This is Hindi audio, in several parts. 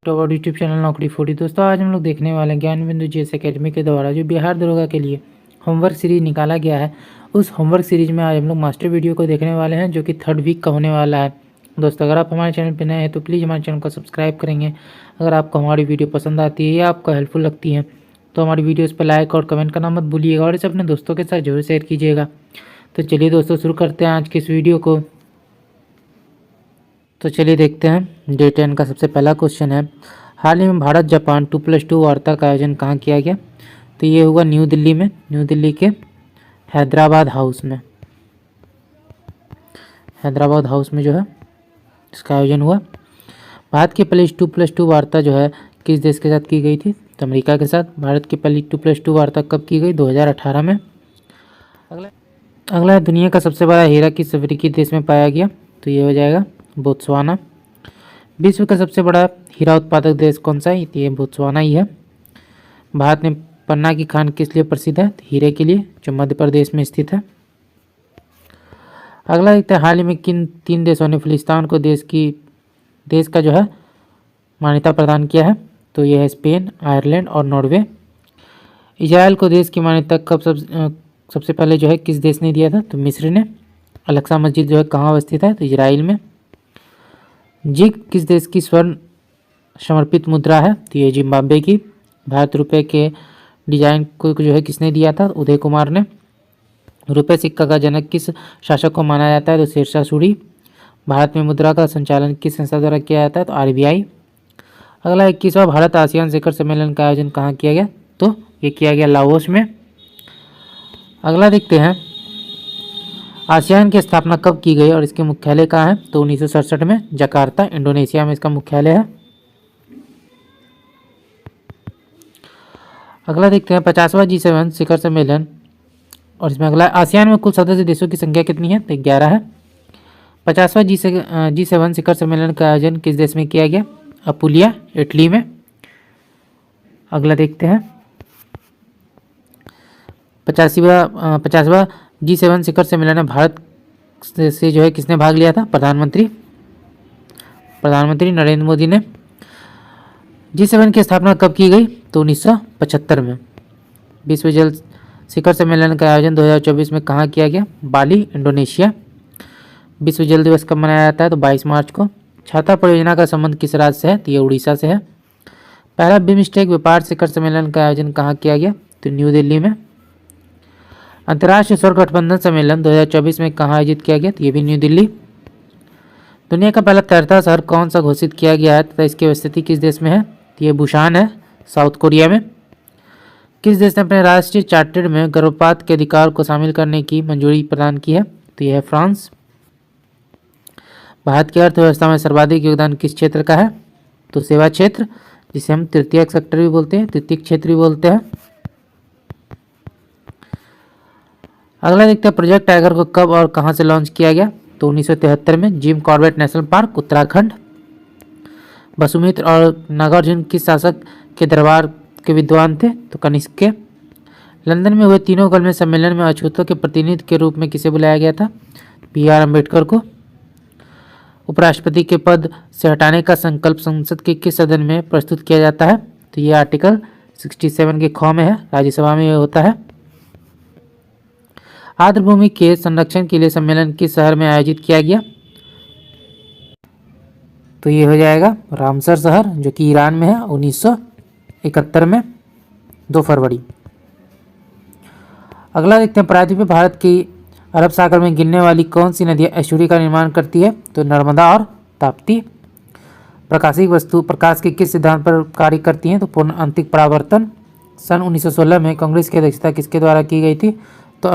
तो और यूट्यूब चैनल नौकरी फूडी। दोस्तों आज हम लोग देखने वाले हैं ज्ञान बिंदु जीएस एकेडमी के द्वारा जो बिहार दरोगा के लिए होमवर्क सीरीज निकाला गया है। उस होमवर्क सीरीज में आज हम लोग मास्टर वीडियो को देखने वाले हैं जो कि 3rd वीक का होने वाला है। दोस्तों अगर आप हमारे चैनल पर नए हैं तो प्लीज़ हमारे चैनल को सब्सक्राइब करेंगे। अगर आपको हमारी वीडियो पसंद आती है या आपको हेल्पफुल लगती है तो हमारी वीडियोस पर लाइक और कमेंट करना मत भूलिएगा और इसे अपने दोस्तों के साथ जरूर शेयर कीजिएगा। तो चलिए दोस्तों शुरू करते हैं आज की इस वीडियो को। तो चलिए देखते हैं डे 10 का सबसे पहला क्वेश्चन है, हाल ही में भारत जापान 2+2 वार्ता का आयोजन कहाँ किया गया? तो ये हुआ न्यू दिल्ली में, न्यू दिल्ली के हैदराबाद हाउस में। हैदराबाद हाउस में जो है इसका आयोजन हुआ। भारत की पहली 2+2 वार्ता जो है किस देश के साथ की गई थी? तो अमेरिका के साथ। भारत की पहली 2+2 वार्ता कब की गई? 2018 में। अगला है, दुनिया का सबसे बड़ा हीरा किस अफ्रीकी देश में पाया गया? तो ये हो जाएगा बोत्सवाना। विश्व का सबसे बड़ा हीरा उत्पादक देश कौन सा है? ये बोत्सवाना ही है। भारत में पन्ना की खान किस लिए प्रसिद्ध है? तो हीरे के लिए, जो मध्य प्रदेश में स्थित है। अगला देखते हैं, हाल ही में किन 3 देशों ने फिलिस्तीन को देश का जो है मान्यता प्रदान किया है? तो यह है स्पेन, आयरलैंड और नॉर्वे। इजराइल को देश की मान्यता कब सबसे पहले जो है किस देश ने दिया था? तो मिस्र ने। अल-अक्सा मस्जिद जो है कहाँ अवस्थित है? तो इजराइल में। जिग किस देश की स्वर्ण समर्पित मुद्रा है? तो ये जिम्बाब्वे की। भारत रुपए के डिजाइन को जो है किसने दिया था? उदय कुमार ने। रुपए सिक्का का जनक किस शासक को माना जाता है? तो शेरशाह सूरी। भारत में मुद्रा का संचालन किस संस्था द्वारा किया जाता है? तो आरबीआई। अगला 21वां भारत आसियान शिखर सम्मेलन का आयोजन कहाँ किया गया? तो ये किया गया लाओस में। अगला देखते हैं, आसियान की स्थापना कब की गई और इसके मुख्यालय कहाँ है? तो 1967 में जकार्ता, इंडोनेशिया में इसका मुख्यालय है। अगला देखते हैं 50वां G7 शिखर सम्मेलन, और इसमें अगला आसियान में कुल सदस्य देशों की संख्या कितनी है? तो 11 है। 50वां G7 शिखर सम्मेलन का आयोजन किस देश में किया गया? अपुलिया, इटली में। अगला देखते हैं 50वां G7 शिखर सम्मेलन में भारत से जो है किसने भाग लिया था? प्रधानमंत्री नरेंद्र मोदी ने। G7 की स्थापना कब की गई? तो 1975 में। विश्व जल शिखर सम्मेलन का आयोजन 2024 में कहाँ किया गया? बाली, इंडोनेशिया। विश्व जल दिवस कब मनाया जाता है? तो 22 मार्च को। छाता परियोजना का संबंध किस राज्य से है? तो ये उड़ीसा से है। पहला बिम्स्टेक व्यापार शिखर सम्मेलन का आयोजन कहाँ किया गया? तो न्यू दिल्ली में। अंतर्राष्ट्रीय सौर गठबंधन सम्मेलन 2024 में कहाँ आयोजित किया गया? तो ये भी न्यू दिल्ली। दुनिया का पहला तैरता शहर कौन सा घोषित किया गया है तथा इसकी स्थिति किस देश में है? तो ये बुशान है, साउथ कोरिया में। किस देश ने अपने राष्ट्रीय चार्टर में गर्भपात के अधिकार को शामिल करने की मंजूरी प्रदान की है? तो यह है फ्रांस। भारत की अर्थव्यवस्था में सर्वाधिक योगदान किस क्षेत्र का है? तो सेवा क्षेत्र, जिसे हम तृतीयक सेक्टर भी बोलते हैं, तृतीयक क्षेत्र भी बोलते हैं। अगला देखते हैं, प्रोजेक्ट टाइगर को कब और कहां से लॉन्च किया गया? तो 1973 में, Jim Corbett national park, Uttarakhand. Vasumitra और नागार्जुन किस शासक के दरबार के विद्वान थे? तो कनिष्क के। लंदन में हुए तीनों गोलमेज सम्मेलन में अछूतों के प्रतिनिधि के रूप में किसे बुलाया गया था? BR अम्बेडकर को। उपराष्ट्रपति के पद से हटाने का संकल्प संसद के किस सदन में प्रस्तुत किया जाता है? तो ये आर्टिकल 67 के ख में है, राज्यसभा में यह होता है। आर्द्रभूमि के संरक्षण के लिए सम्मेलन किस शहर में आयोजित किया गया? तो ये हो जाएगा रामसर शहर, जो कि ईरान में है, 1971 में 2 फरवरी। अगला देखते हैं, प्रायद्वीपीय भारत की अरब सागर में गिरने वाली कौन सी नदियाँ एस्चुरी का निर्माण करती है? तो नर्मदा और ताप्ती। प्रकाशिक वस्तु प्रकाश के किस सिद्धांत पर कार्य करती हैं? तो पूर्ण आंतरिक परावर्तन। सन 1916 में कांग्रेस की अध्यक्षता किसके द्वारा की गई थी? तो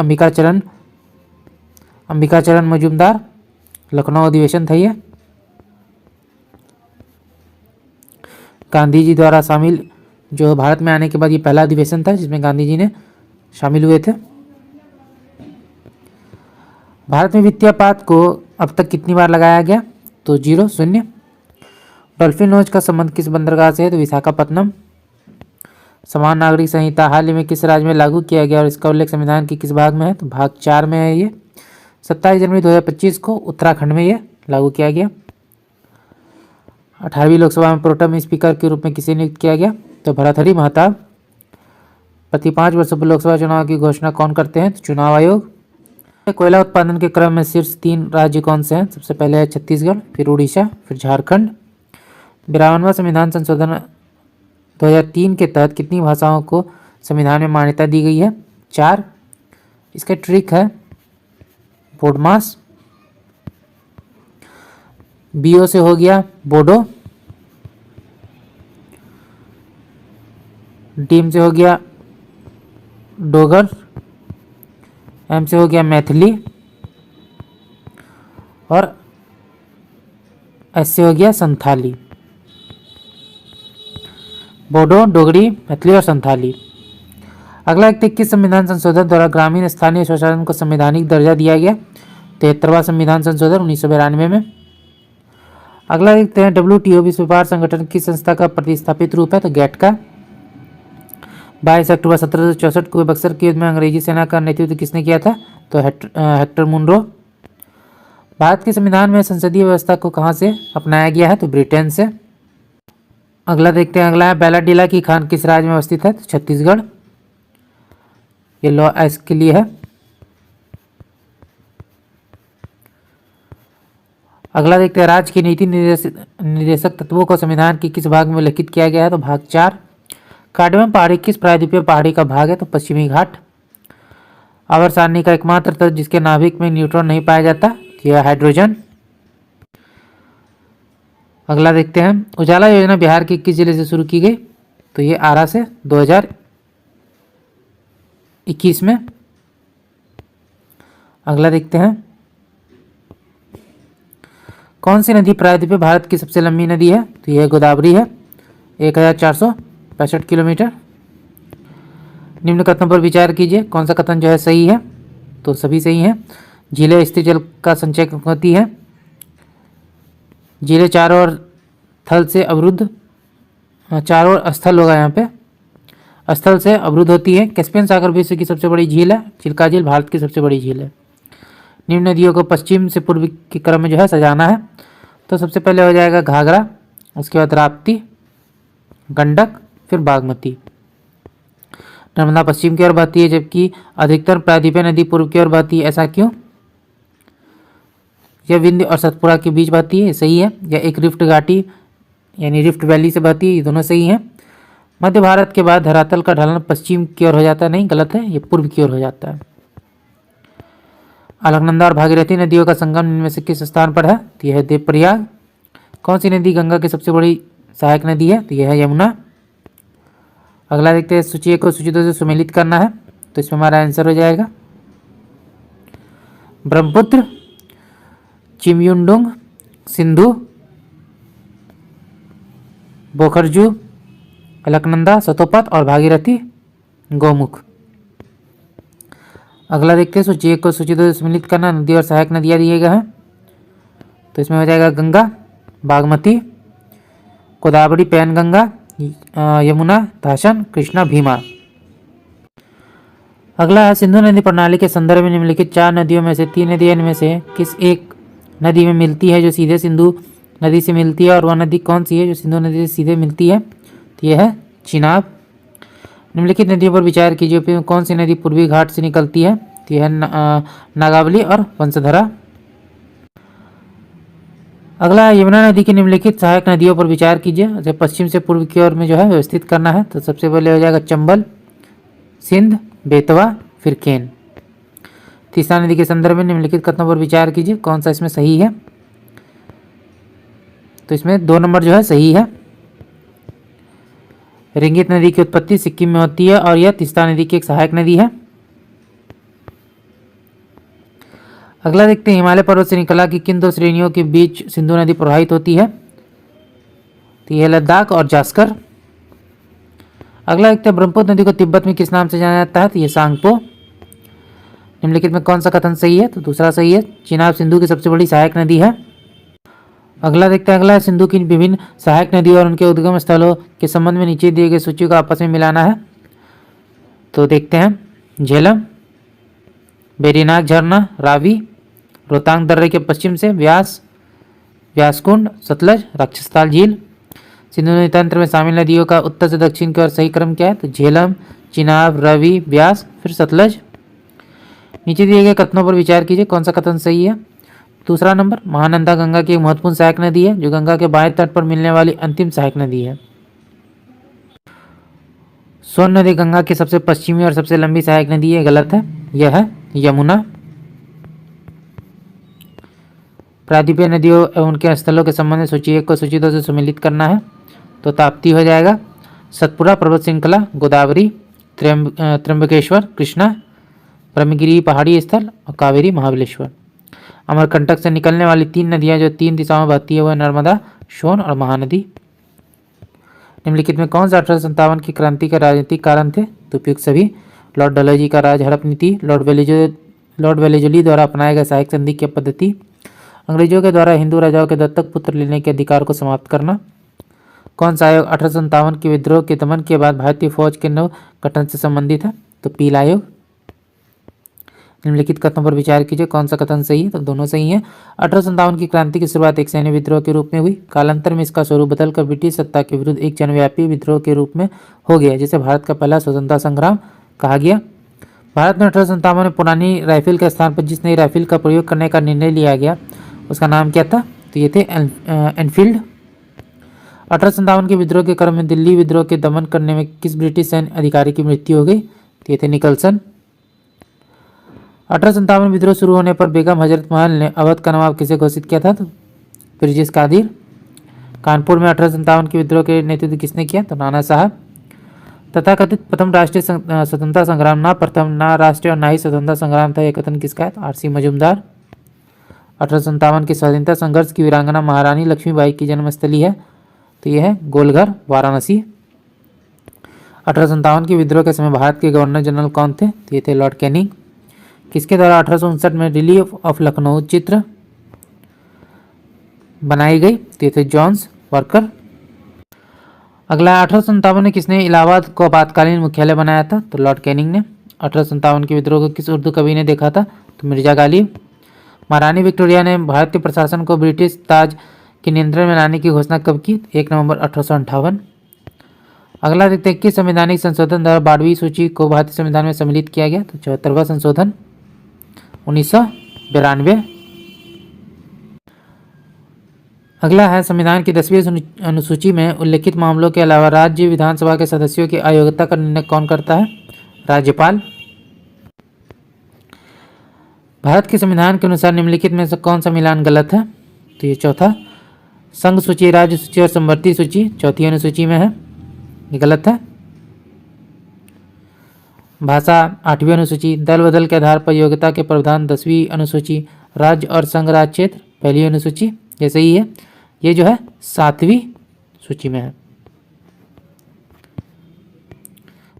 अंबिकाचरण मजूमदार। लखनऊ अधिवेशन था ये। गांधी जी द्वारा शामिल जो भारत में आने के बाद ये पहला अधिवेशन था जिसमें गांधी जी ने शामिल हुए थे। भारत में वित्तीय आपात को अब तक कितनी बार लगाया गया? तो 0 डॉल्फिन लॉन्च का संबंध किस बंदरगाह से है? तो विशाखापत्तनम। समान नागरिक संहिता हाल ही में किस राज्य में लागू किया गया और इसका उल्लेख संविधान के किस भाग में है? तो भाग 4 में है ये। 27 जनवरी 2025 को उत्तराखंड में ये लागू किया गया। 18वीं लोकसभा में प्रोटेम स्पीकर के रूप में किसे नियुक्त किया गया? तो भर्तृहरि महताब। प्रति 5 वर्षों पर लोकसभा चुनाव की घोषणा कौन करते हैं? तो चुनाव आयोग। कोयला उत्पादन के क्रम में शीर्ष 3 राज्य कौन से हैं? सबसे पहले है छत्तीसगढ़, फिर उड़ीसा, फिर झारखंड। 52वां संविधान संशोधन 2003 के तहत कितनी भाषाओं को संविधान में मान्यता दी गई है? 4। इसका ट्रिक है बोडमास। बीओ से हो गया बोडो, डीम से हो गया डोगर, एम से हो गया मैथिली और एस से हो गया संथाली। बोडो, डोगरी, मैथिली और संथाली। अगला देखते हैं किस संविधान संशोधन द्वारा ग्रामीण स्थानीय स्वशासन को संवैधानिक दर्जा दिया गया? 73वां संविधान संशोधन 1992 में। अगला देखते हैं WTO विश्व व्यापार संगठन किस संस्था का प्रतिस्थापित रूप है? तो गैट का। 22 अक्टूबर 1764 को बक्सर के युद्ध में अंग्रेजी सेना का नेतृत्व किसने किया था? तो हेक्टर मुनरो। भारत के संविधान में संसदीय व्यवस्था को कहाँ से अपनाया गया है? तो ब्रिटेन से। अगला देखते हैं, अगला है बैलाडीला की खान किस राज्य में अवस्थित है? तो छत्तीसगढ़। ये लॉ एस के लिए है। अगला देखते हैं, राज्य की नीति निर्देशक तत्वों को संविधान के किस भाग में उल्लेखित किया गया है? तो भाग 4। कार्डमम पहाड़ी किस प्रायद्वीपीय पहाड़ी का भाग है? तो पश्चिमी घाट। आवर्त सारणी का एकमात्र तत्व जिसके नाभिक में न्यूट्रॉन नहीं पाया जाता, यह हाइड्रोजन। अगला देखते हैं, उजाला योजना बिहार के किस जिले से शुरू की गई? तो ये आरा से 2021 में। अगला देखते हैं, कौन सी नदी प्रायद्वीपीय भारत की सबसे लंबी नदी है? तो यह गोदावरी है, 1465 किलोमीटर। निम्न कथनों पर विचार कीजिए, कौन सा कथन जो है सही है? तो सभी सही हैं। झीलें स्थिर जल का संचय होती है। झीलें चारों ओर थल से अवरुद्ध, चारों ओर स्थल होगा यहाँ पे, स्थल से अवरुद्ध होती है। कैस्पियन सागर विश्व की सबसे बड़ी झील है। चिल्का झील भारत की सबसे बड़ी झील है। निम्न नदियों को पश्चिम से पूर्व के क्रम में जो है सजाना है। तो सबसे पहले हो जाएगा घाघरा, उसके बाद राप्ती, गंडक, फिर बागमती। नर्मदा पश्चिम की ओर बहती है जबकि अधिकतर प्रायद्वीपीय नदी पूर्व की ओर बहती है, ऐसा क्यों? यह विंध्य और सतपुड़ा के बीच बहती है, सही है। यह एक रिफ्ट घाटी यानी रिफ्ट वैली से बहती है, ये दोनों सही हैं। मध्य भारत के बाद धरातल का ढलान पश्चिम की ओर हो जाता है, नहीं, गलत है, ये पूर्व की ओर हो जाता है। अलकनंदा और भागीरथी नदियों का संगम इनमें से किस स्थान पर है? तो यह है देवप्रयाग। कौन सी नदी गंगा की सबसे बड़ी सहायक नदी है? तो यह है यमुना। अगला देखते हैं, सूची को सूची 2 से सुमेलित करना है, तो इसमें हमारा आंसर हो जाएगा ब्रह्मपुत्र, चिमयुंडुंग, सिंधु, बोखरजू, अलकनंदा, सतोपत और भागीरथी गौमुख। अगला देखते हैं, सूची 1 को सूची 2 से सम्मिलित करना। नदी और सहायक नदियाँ दिए गए हैं, तो इसमें हो जाएगा गंगा, बागमती, गोदावरी, पैनगंगा, यमुना, धासन, कृष्णा, भीमा। अगला है, सिंधु नदी प्रणाली के संदर्भ में निम्नलिखित 4 नदियों में से 3 नदियाँ इनमें से किस एक नदी में मिलती है जो सीधे सिंधु नदी से मिलती है, और वह नदी कौन सी है जो सिंधु नदी से सीधे मिलती है? तो यह है चिनाब। निम्नलिखित नदियों पर विचार कीजिए, कौन सी नदी पूर्वी घाट से निकलती है? तो यह है नागावली और वंशधरा। अगला है, यमुना नदी की निम्नलिखित सहायक नदियों पर विचार कीजिए, जब पश्चिम से पूर्व की ओर में जो है व्यवस्थित करना है। तो सबसे पहले हो जाएगा चंबल, सिंध, बेतवा, फिर केन। तीसरा नदी के संदर्भ में निम्नलिखित कथनों पर विचार कीजिए, कौन सा इसमें सही है? तो इसमें 2 नंबर जो है सही है। रिंगित नदी की उत्पत्ति सिक्किम में होती है और यह तीस्ता नदी की एक सहायक नदी है। अगला देखते हैं, हिमालय पर्वत श्रृंखला की किन 2 श्रेणियों के बीच सिंधु नदी प्रवाहित होती है? तो यह लद्दाख और जास्कर। अगला देखते हैं, ब्रह्मपुत्र नदी को तिब्बत में किस नाम से जाना जाता है? तो यह सांगपो। निम्नलिखित में कौन सा कथन सही है? तो दूसरा सही है, चिनाब सिंधु की सबसे बड़ी सहायक नदी है। अगला देखते हैं, अगला है, सिंधु की विभिन्न सहायक नदियों और उनके उद्गम स्थलों के संबंध में नीचे दिए गए सूची को आपस में मिलाना है। तो देखते हैं, झेलम, वेरीनाग झरना, रावी, रोहतांग दर्रे के पश्चिम से व्यास, व्यासकुंड, सतलज, राक्षसताल झील। सिंधु नदी तंत्र में शामिल नदियों का उत्तर से दक्षिण की ओर सही क्रम क्या है? तो झेलम, चिनाब, रवि, व्यास, फिर सतलज। नीचे दिए गए कथनों पर विचार कीजिए, कौन सा कथन सही है। दूसरा नंबर, महानंदा गंगा की एक महत्वपूर्ण सहायक नदी है जो गंगा के बाएं तट पर मिलने वाली अंतिम सहायक नदी है। सोन नदी गंगा की सबसे पश्चिमी और सबसे लंबी सहायक नदी है, गलत है, यह है यमुना। प्रायद्वीपीय नदियों एवं उनके स्थलों के संबंध में सूची 1 को सूची 2 से सम्मिलित करना है तो ताप्ती हो जाएगा। सतपुरा पर्वत श्रृंखला, गोदावरी, त्र्यंबकेश्वर, कृष्णा, ब्रह्मगिरी पहाड़ी स्थल और कावेरी महाबलेश्वर। अमरकंटक से निकलने वाली 3 नदियां जो 3 दिशाओं में बहती है वह नर्मदा, सोन और महानदी। निम्नलिखित में कौन सा 1857 की क्रांति के राजनीतिक कारण थे? तो उपयुक्त सभी। लॉर्ड डलहौजी का राज हड़प नीति, लॉर्ड वेलेजली द्वारा अपनाया गया सहायक संधि की पद्धति, अंग्रेजों के द्वारा हिंदू राजाओं के दत्तक पुत्र लेने के अधिकार को समाप्त करना। कौन सा आयोग 1857 के विद्रोह के दमन के बाद भारतीय फौज के नव गठन से संबंधित है? तो पील आयोग। निम्नलिखित कथनों पर विचार कीजिए, कौन सा कथन सही है? तो दोनों सही हैं। 1857 की क्रांति की शुरुआत एक सैन्य विद्रोह के रूप में हुई। कालांतर में इसका स्वरूप बदलकर ब्रिटिश सत्ता के विरुद्ध एक जनव्यापी विद्रोह के रूप में हो गया, जिसे भारत का पहला स्वतंत्रता संग्राम कहा गया। भारत में 1857 में पुरानी राइफल के स्थान पर जिस नई राइफल का प्रयोग करने का निर्णय लिया गया उसका नाम क्या था? तो ये थे एनफील्ड। 1857 के विद्रोह के क्रम में दिल्ली विद्रोह के दमन करने में किस ब्रिटिश सैन्य अधिकारी की मृत्यु हो गई? तो ये थे निकलसन। 1857 विद्रोह शुरू होने पर बेगम हजरत महल ने अवध का नवाब किसे घोषित किया था? तो ब्रिजेश कादिर। कानपुर में 1857 के विद्रोह के नेतृत्व किसने किया? तो नाना साहब। तथाकथित प्रथम राष्ट्रीय स्वतंत्रता संग्राम ना प्रथम, ना राष्ट्रीय और ना ही स्वतंत्रता संग्राम था, यह कथन किसका है? तो आर सी मजूमदार। 1857 के स्वाधीनता संघर्ष की वीरांगना महारानी लक्ष्मीबाई की जन्मस्थली है, तो यह है गोलघर, वाराणसी। 1857 के विद्रोह के समय भारत के गवर्नर जनरल कौन थे? तो ये थे लॉर्ड कैनिंग। किसके द्वारा 1859 में रिलीफ ऑफ लखनऊ चित्र बनाई गई? तो ये थे जॉन्स वर्कर। अगला 1857 में किसने इलाहाबाद को आपातकालीन मुख्यालय बनाया था? तो लॉर्ड कैनिंग ने। 1857 के विद्रोह को किस उर्दू कवि ने देखा था? तो मिर्जा गालिब। महारानी विक्टोरिया ने भारतीय प्रशासन को ब्रिटिश ताज के नियंत्रण में लाने की घोषणा कब की? 1 नवंबर 1858। अगला देखते हैं किस संवैधानिक संशोधन द्वारा 12वीं सूची को भारतीय संविधान में सम्मिलित किया गया? तो 74वां संशोधन 1992। अगला है संविधान की 10वीं अनुसूची में उल्लेखित मामलों के अलावा राज्य विधानसभा के सदस्यों की अयोग्यता का निर्णय कौन करता है? राज्यपाल। भारत के संविधान के अनुसार निम्नलिखित में से कौन सा मिलान गलत है? तो ये चौथा। संघ सूची, राज्य सूची और समवर्ती सूची चौथी अनुसूची में है, ये गलत है। भाषा 8वीं अनुसूची, दल बदल के आधार पर योग्यता के प्रावधान 10वीं अनुसूची, राज्य और संघ राज्य क्षेत्र पहली अनुसूची, ये सही है। ये जो है 7वीं सूची में है।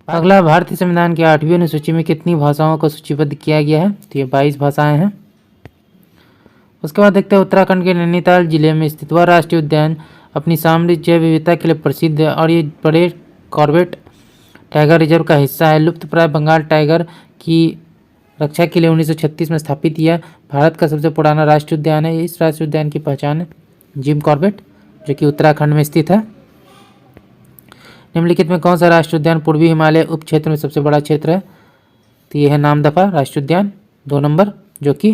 अगला भारतीय संविधान की 8वीं अनुसूची में कितनी भाषाओं को सूचीबद्ध किया गया है? तो ये 22 भाषाएं हैं। उसके बाद देखते हैं उत्तराखंड के नैनीताल जिले में स्थित वह राष्ट्रीय उद्यान अपनी समृद्ध जैव विविधता के लिए प्रसिद्ध है और ये बड़े कॉर्बेट टाइगर रिजर्व का हिस्सा है। लुप्तप्राय बंगाल टाइगर की रक्षा के लिए 1936 में स्थापित यह भारत का सबसे पुराना राष्ट्रीय उद्यान है। इस राष्ट्रीय उद्यान की पहचान है जिम कॉर्बेट, जो कि उत्तराखंड में स्थित है। निम्नलिखित में कौन सा राष्ट्रीय उद्यान पूर्वी हिमालय उप क्षेत्र में सबसे बड़ा क्षेत्र है? तो यह है नामदफा राष्ट्रीय उद्यान 2 नंबर, जो कि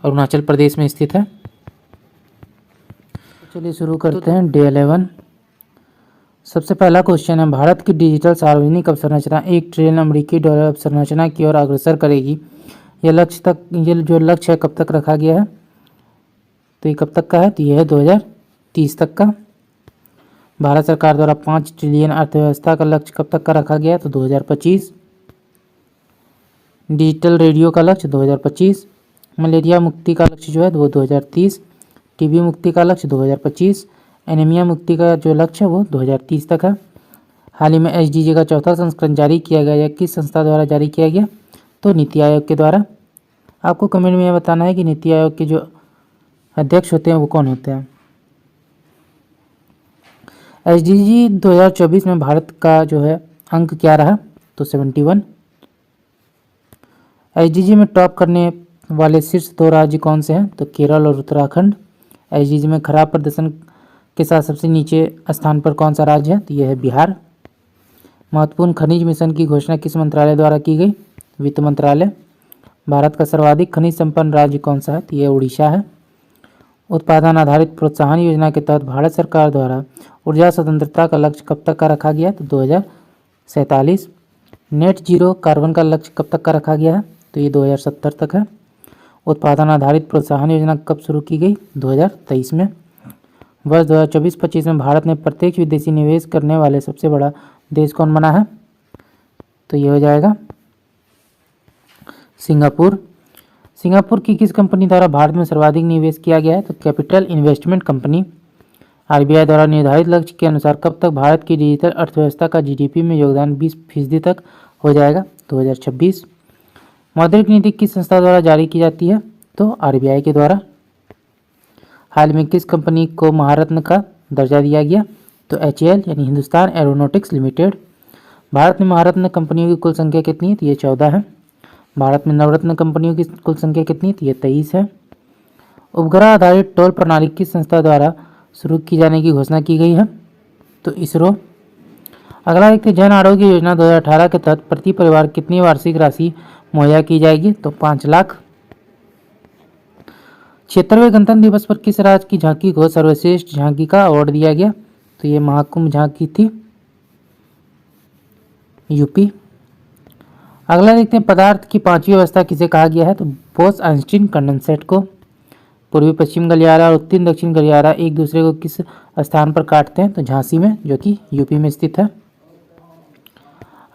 अरुणाचल प्रदेश में स्थित है। चलिए शुरू करते हैं डे 11। सबसे पहला क्वेश्चन है, भारत की डिजिटल सार्वजनिक अवसंरचना $1 ट्रिलियन अमेरिकी डॉलर अवसंरचना की ओर अग्रसर करेगी। ये जो लक्ष्य है कब तक रखा गया है? तो ये कब तक का है? तो ये है 2030 तक का। भारत सरकार द्वारा 5 ट्रिलियन अर्थव्यवस्था का लक्ष्य कब तक का रखा गया? तो 2025। डिजिटल रेडियो का लक्ष्य 2025। मलेरिया मुक्ति का लक्ष्य जो है वो 2030। टीबी मुक्ति का लक्ष्य 2025। एनीमिया मुक्ति का जो लक्ष्य है वो 2030 तक है। हाल ही में एसडीजी का 4था संस्करण जारी किया गया। यह किस संस्था द्वारा जारी किया गया? तो नीति आयोग के द्वारा। आपको कमेंट में यह बताना है कि नीति आयोग के जो अध्यक्ष होते हैं वो कौन होते हैं। एसडीजी 2024 में भारत का जो है अंक क्या रहा? तो 71। एसडीजी में टॉप करने वाले शीर्ष 2 राज्य कौन से हैं? तो केरल और उत्तराखंड। एसडीजी में खराब प्रदर्शन के साथ सबसे नीचे स्थान पर कौन सा राज्य है? तो यह है बिहार। महत्वपूर्ण खनिज मिशन की घोषणा किस मंत्रालय द्वारा की गई? वित्त मंत्रालय। भारत का सर्वाधिक खनिज संपन्न राज्य कौन सा है? तो यह उड़ीसा है। उत्पादन आधारित प्रोत्साहन योजना के तहत भारत सरकार द्वारा ऊर्जा स्वतंत्रता का लक्ष्य कब तक का रखा गया? तो 2047। नेट जीरो कार्बन का लक्ष्य कब तक का रखा गया है? तो ये 2070 तक है। उत्पादन आधारित प्रोत्साहन योजना कब शुरू की गई? 2023 में। वर्ष 2024-25 में भारत में प्रत्यक्ष विदेशी निवेश करने वाले सबसे बड़ा देश कौन बना है? तो ये हो जाएगा सिंगापुर। सिंगापुर की किस कंपनी द्वारा भारत में सर्वाधिक निवेश किया गया है? तो कैपिटल इन्वेस्टमेंट कंपनी। आरबीआई द्वारा निर्धारित लक्ष्य के अनुसार कब तक भारत की डिजिटल अर्थव्यवस्था का जीडीपी में योगदान 20% तक हो जाएगा? 2026। मौद्रिक नीति किस संस्था द्वारा जारी की जाती है? तो आरबीआई के द्वारा। हाल में किस कंपनी को महारत्न का दर्जा दिया गया? तो एचएएल यानी हिंदुस्तान एरोनॉटिक्स लिमिटेड। भारत में महारत्न कंपनियों की कुल संख्या कितनी है? तो ये 14 है। भारत में नवरत्न कंपनियों की कुल संख्या कितनी है? तो ये 23 है। उपग्रह आधारित टोल प्रणाली किस संस्था द्वारा शुरू की जाने की घोषणा की गई है? तो इसरो। अगला देखते जन आरोग्य योजना 2018 के तहत प्रति परिवार कितनी वार्षिक राशि मुहैया की जाएगी? तो 5 लाख। 76वें गणतंत्र दिवस पर किस राज्य की झांकी को सर्वश्रेष्ठ झांकी का अवार्ड दिया गया? तो ये महाकुंभ झांकी थी, यूपी। अगला देखते हैं पदार्थ की पांचवी अवस्था किसे कहा गया है? तो बोस-आइंस्टीन कंडेंसेट को। पूर्वी पश्चिम गलियारा और उत्तर दक्षिण गलियारा एक दूसरे को किस स्थान पर काटते हैं? तो झांसी में, जो कि यूपी में स्थित है।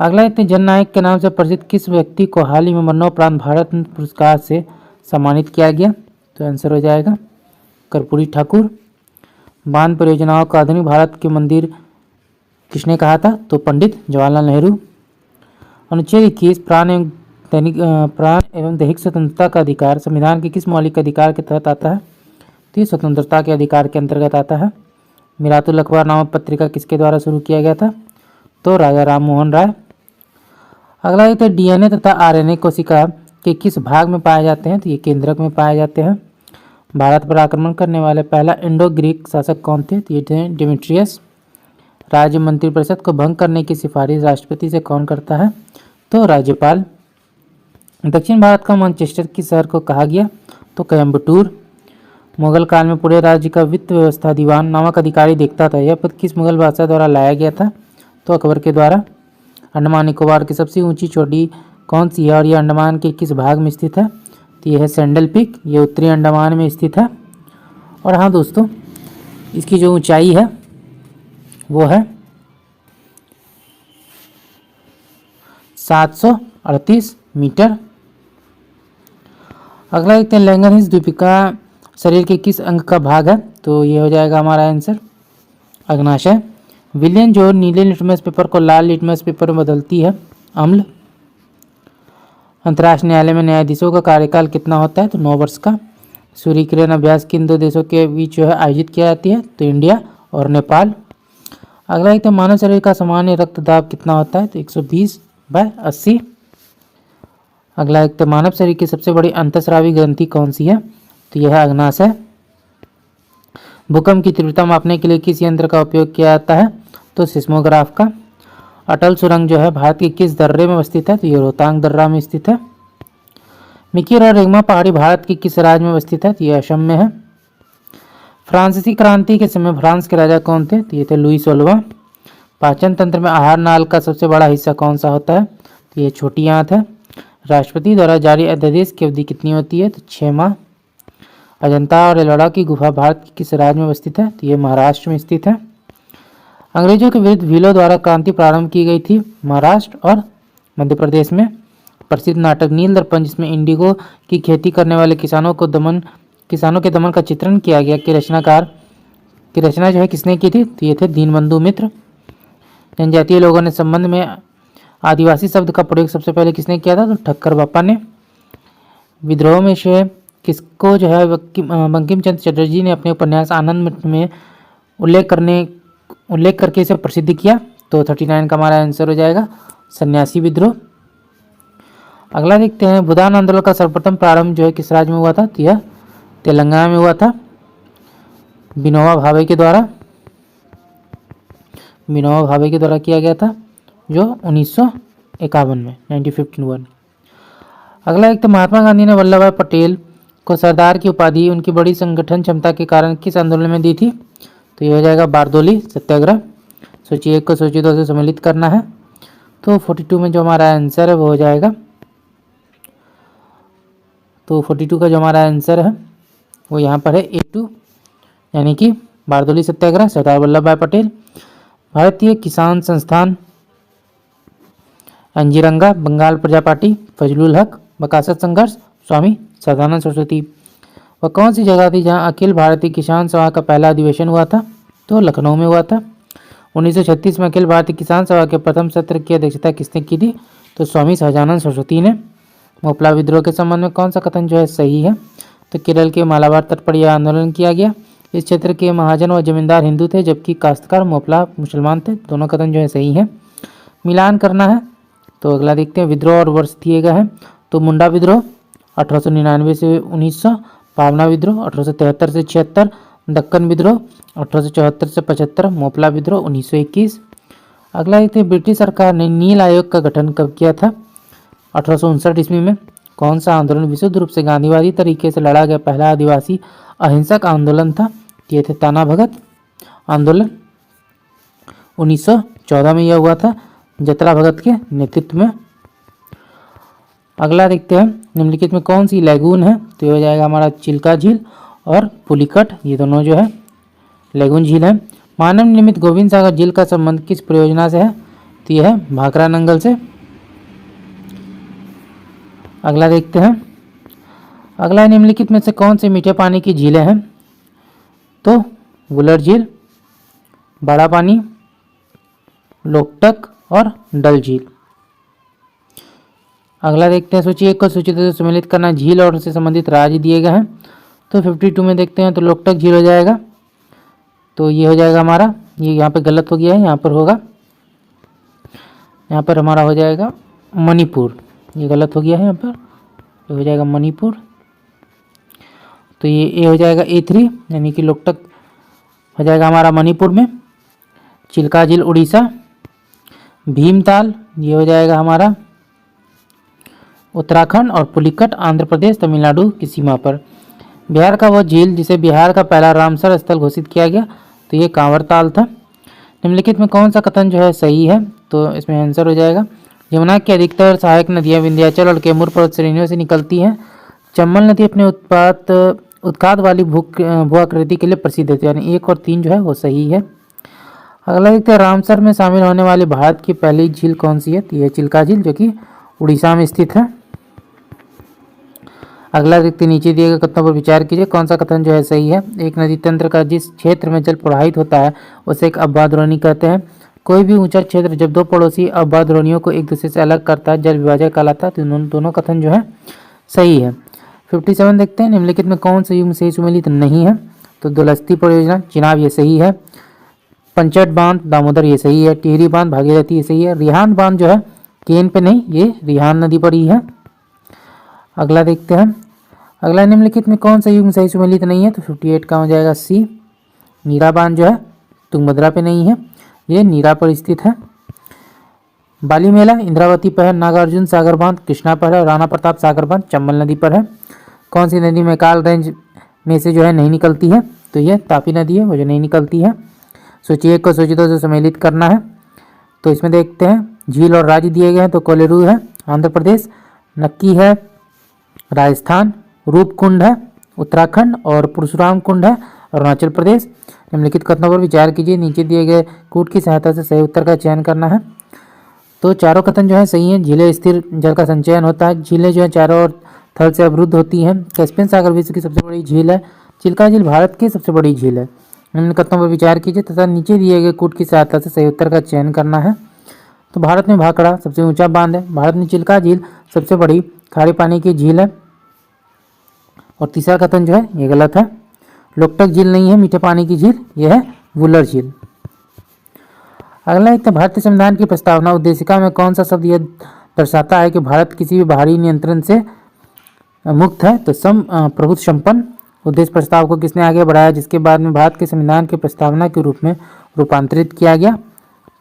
अगला देखते हैं जननायक के नाम से प्रसिद्ध किस व्यक्ति को हाल ही में मरणोपरांत भारत रत्न पुरस्कार से सम्मानित किया गया? तो आंसर हो जाएगा कर्पूरी ठाकुर। बांध परियोजनाओं का आधुनिक भारत के मंदिर किसने कहा था? तो पंडित जवाहरलाल नेहरू। अनुच्छेद 21 प्राण एवं दैहिक स्वतंत्रता का अधिकार संविधान के किस मौलिक अधिकार के तहत आता है? तो ये स्वतंत्रता के अधिकार के अंतर्गत आता है। मिरातुल अखबार नामक पत्रिका किसके द्वारा शुरू किया गया था? तो राजा राम मोहन राय। अगला एक तो डीएनए तथा आरएनए कोशिका के किस भाग में पाए जाते हैं? तो ये केंद्रक में पाए जाते हैं। भारत पर आक्रमण करने वाले पहला इंडो ग्रीक शासक कौन थे? तो ये थे डेमेट्रियस। राज्य मंत्रिपरिषद को भंग करने की सिफारिश राष्ट्रपति से कौन करता है? तो राज्यपाल। दक्षिण भारत का मैनचेस्टर किस शहर को कहा गया? तो कोयम्बटूर। मुगल काल में पूरे राज्य का वित्त व्यवस्था दीवान नामक अधिकारी देखता था। यह पद किस मुगल बादशाह द्वारा लाया गया था? तो अकबर के द्वारा। अंडमान निकोबार की सबसे ऊंची चोटी कौन सी है और यह अंडमान के किस भाग में स्थित है? तो यह है सैंडल पीक, ये उत्तरी अंडमान में स्थित है। और हाँ दोस्तों, इसकी जो ऊंचाई है वो है 738 मीटर। अगला देखते हैं लैंगरहिंस द्वीपिका शरीर के किस अंग का भाग है? तो ये हो जाएगा हमारा आंसर अग्नाशय। विलियन जो नीले लिटमस पेपर को लाल लिटमस पेपर में बदलती है, अम्ल। अंतर्राष्ट्रीय न्यायालय में न्यायाधीशों का कार्यकाल कितना होता है? तो 9 वर्ष का। सूर्य किरण अभ्यास किन दो देशों के बीच जो है आयोजित किया जाती है? तो इंडिया और नेपाल। अगला एक तो मानव शरीर का सामान्य रक्तदाब कितना होता है? तो 120/80। अगला एक तो मानव शरीर की सबसे बड़ी अंतःस्रावी ग्रंथि कौन सी है? तो यह है अग्नाशय। भूकंप की तीव्रता मापने के लिए किस यंत्र का उपयोग किया जाता है? तो सिस्मोग्राफ का। अटल सुरंग जो है भारत के किस दर्रे में अवस्थित है? तो ये रोहतांग दर्रा में स्थित है। मिकिर और रेगमा पहाड़ी भारत के किस राज्य में अवस्थित है? तो ये असम में है। फ्रांसीसी क्रांति के समय फ्रांस के राजा कौन थे? तो ये थे लुई 16वां। पाचन तंत्र में आहार नाल का सबसे बड़ा हिस्सा कौन सा होता है? तो ये छोटी आंत है। राष्ट्रपति द्वारा जारी अध्यादेश की अवधि कितनी होती है? तो 6 माह। अजंता और एलोरा की गुफा भारत के किस राज्य में अवस्थित है? तो ये महाराष्ट्र में स्थित है। अंग्रेजों के विरुद्ध भीलों द्वारा क्रांति प्रारंभ की गई थी महाराष्ट्र और मध्य प्रदेश में। प्रसिद्ध नाटक नील दर्पण जिसमें इंडिगो की खेती करने वाले किसानों के दमन का चित्रण किया गया कि रचना जो है किसने की थी? तो ये थे दीनबंधु मित्र। जनजातीय लोगों ने संबंध में आदिवासी शब्द का प्रयोग सबसे पहले किसने किया था? तो ठक्कर बापा ने। विद्रोह में से किसको जो है बंकिम चंद्र चटर्जी ने अपने उपन्यास आनंद में उल्लेख करके इसे प्रसिद्ध किया? तो 39 का हमारा आंसर हो जाएगा सन्यासी विद्रोह। अगला देखते हैं भूदान आंदोलन का सर्वप्रथम प्रारंभ जो है किस राज्य में हुआ था? तो यह तेलंगाना में हुआ था। विनोबा भावे के द्वारा किया गया था, जो 1951 में 1951। अगला एक तो महात्मा गांधी ने वल्लभ भाई पटेल को सरदार की उपाधि उनकी बड़ी संगठन क्षमता के कारण किस आंदोलन में दी थी? तो ये हो जाएगा बारदोली सत्याग्रह। सोचिए एक को सोचिए दो से सम्मिलित करना है। तो 42 में जो हमारा आंसर है वो हो जाएगा, तो 42 का जो हमारा आंसर है वो यहाँ पर है A2, यानी कि बारदोली सत्याग्रह, सरदार वल्लभ भाई पटेल। भारतीय किसान संस्थान, अंजीरंगा, बंगाल प्रजा पार्टी, फजलुल हक, बकासत संघर्ष, स्वामी सदानंद सरस्वती। वह कौन सी जगह थी जहां अखिल भारतीय किसान सभा का पहला अधिवेशन हुआ था? तो लखनऊ में हुआ था। 1936 में अखिल भारतीय किसान सभा के प्रथम सत्र की अध्यक्षता किसने की थी? तो स्वामी सदानंद सरस्वती ने। मोपला विद्रोह के संबंध में कौन सा कथन जो है सही है? तो केरल के मालाबार तट पर यह आंदोलन किया गया। इस क्षेत्र के महाजन व जमींदार हिंदू थे, जबकि काश्तकार मोपला मुसलमान थे। दोनों कथन जो है सही है। मिलान करना है। तो अगला देखते हैं, विद्रोह और वर्ष दिए गए हैं। तो मुंडा विद्रोह 1899 से 1900, पावना विद्रोह 1873 से 76, दक्कन विद्रोह 1874 से 75, मोपला विद्रोह 1921। अगला देखते हैं, ब्रिटिश सरकार ने नील आयोग का गठन कब किया था? 1859 ईस्वी में। कौन सा आंदोलन विशुद्ध रूप से गांधीवादी तरीके से लड़ा गया पहला आदिवासी अहिंसक आंदोलन था? ये थे ताना भगत आंदोलन। 1914 में यह हुआ था, जतरा भगत के नेतृत्व में। अगला देखते हैं, निम्नलिखित में कौन सी लैगून है? तो ये हो जाएगा हमारा चिल्का झील और पुलिकट, ये दोनों जो है लैगून झील है। मानव निर्मित गोविंद सागर झील का संबंध किस परियोजना से है? तो यह है भाखड़ा नंगल से। अगला देखते हैं, अगला निम्नलिखित में से कौन से मीठे पानी की झीलें हैं? तो वुलर झील, बड़ा पानी, लोकटक और डल झील। अगला देखते हैं, सूची एक को सूची दो से सम्मिलित करना। झील और उससे संबंधित राज्य दिए गए हैं। तो 52 में देखते हैं, तो लोकटक झील हो जाएगा। तो ये हो जाएगा हमारा, ये यहाँ पे गलत हो गया है, यहाँ पर होगा, यहाँ पर हमारा हो जाएगा मणिपुर, ये गलत हो गया है, यहाँ पर ये हो जाएगा मणिपुर। तो ये हो जाएगा A3, यानी कि लोकटक हो जाएगा हमारा मणिपुर में। चिल्का झील उड़ीसा। भीमताल ये हो जाएगा हमारा उत्तराखंड, और पुलिकट आंध्र प्रदेश तमिलनाडु की सीमा पर। बिहार का वह झील जिसे बिहार का पहला रामसर स्थल घोषित किया गया, तो ये कांवरताल था। निम्नलिखित में कौन सा कथन जो है सही है? तो इसमें आंसर हो जाएगा, यमुना की अधिकतर सहायक नदियाँ विंध्याचल और कैमूर पर्वत श्रेणियों से निकलती हैं। चंबल नदी अपने उत्खाद वाली भू-आकृति के लिए प्रसिद्ध है, यानी 1 और 3 जो है वो सही है। अगला देखते हैं, रामसर में शामिल होने वाली भारत की पहली झील कौन सी है? तो यह चिल्का झील, जो कि उड़ीसा में स्थित है। अगला देखते हैं, नीचे दिए गए कथनों पर विचार कीजिए, कौन सा कथन जो है सही है? एक नदी तंत्र का जिस क्षेत्र में जल प्रवाहित होता है उसे एक अवबाधरोनी कहते हैं। कोई भी ऊंचा क्षेत्र जब दो पड़ोसी अवबाधरोनियों को एक दूसरे से अलग करता है, जल विभाजक कहलाता है। तो दोनों कथन जो है सही है। 57 देखते हैं, निम्नलिखित में कौन सा युग्म सही सुमेलित नहीं है? तो दुलस्ती परियोजना चिनाब ये सही है। पंचट बांध दामोदर ये सही है। टिहरी बांध भागीरथी ये सही है। रिहांद बांध जो है केन पे नहीं, ये रिहांद नदी पर ही है। अगला देखते हैं, अगला निम्नलिखित में कौन सा युग्म सही सुमेलित नहीं है? तो 58 का हो जाएगा C। नीरा बांध जो है तुंगभद्रा पे नहीं है, ये नीरा पर स्थित है। बाली मेला इंद्रावती पर है। नागार्जुन सागर बांध कृष्णा पर है। राणा प्रताप सागर बांध चंबल नदी पर है। कौन सी नदी मैकाल रेंज में से जो है नहीं निकलती है? तो यह तापी नदी है, वो जो नहीं निकलती है। सूची 1 को सूची 2 से सम्मिलित करना है। तो इसमें देखते हैं, झील और राज्य दिए गए हैं। तो कोलेरू है आंध्र प्रदेश, नक्की है राजस्थान, रूपकुंड है उत्तराखंड, और परशुराम कुंड है अरुणाचल प्रदेश। निम्नलिखित कथनों पर विचार कीजिए, नीचे दिए गए कूट की सहायता से सही उत्तर का चयन करना है। तो चारों कथन जो है सही हैं। झीलें स्थिर जल का संचयन होता है। झीलें जो है चारों ओर थल से अवरुद्ध होती हैं। कैस्पियन सागर विश्व की सबसे बड़ी झील है। चिल्का झील भारत की सबसे बड़ी झील है। निम्न कथनों पर विचार कीजिए तथा नीचे दिए गए कूट की सहायता से सही उत्तर का चयन करना है। तो भारत में भाखड़ा सबसे ऊंचा बांध है। भारत में चिल्का झील सबसे बड़ी खारे पानी की झील है। और तीसरा कथन जो है ये गलत है। लोकटक झील नहीं है मीठे पानी की झील, यह है वुलर झील। अगला एक, भारतीय संविधान की प्रस्तावना उद्देशिका में कौन सा शब्द यह दर्शाता है कि भारत किसी भी बाहरी नियंत्रण से मुक्त है? तो प्रभुत्व संपन्न, उद्देश्य प्रस्ताव को किसने आगे बढ़ाया, जिसके बाद में भारत के संविधान के प्रस्तावना के रूप में रूपांतरित किया गया।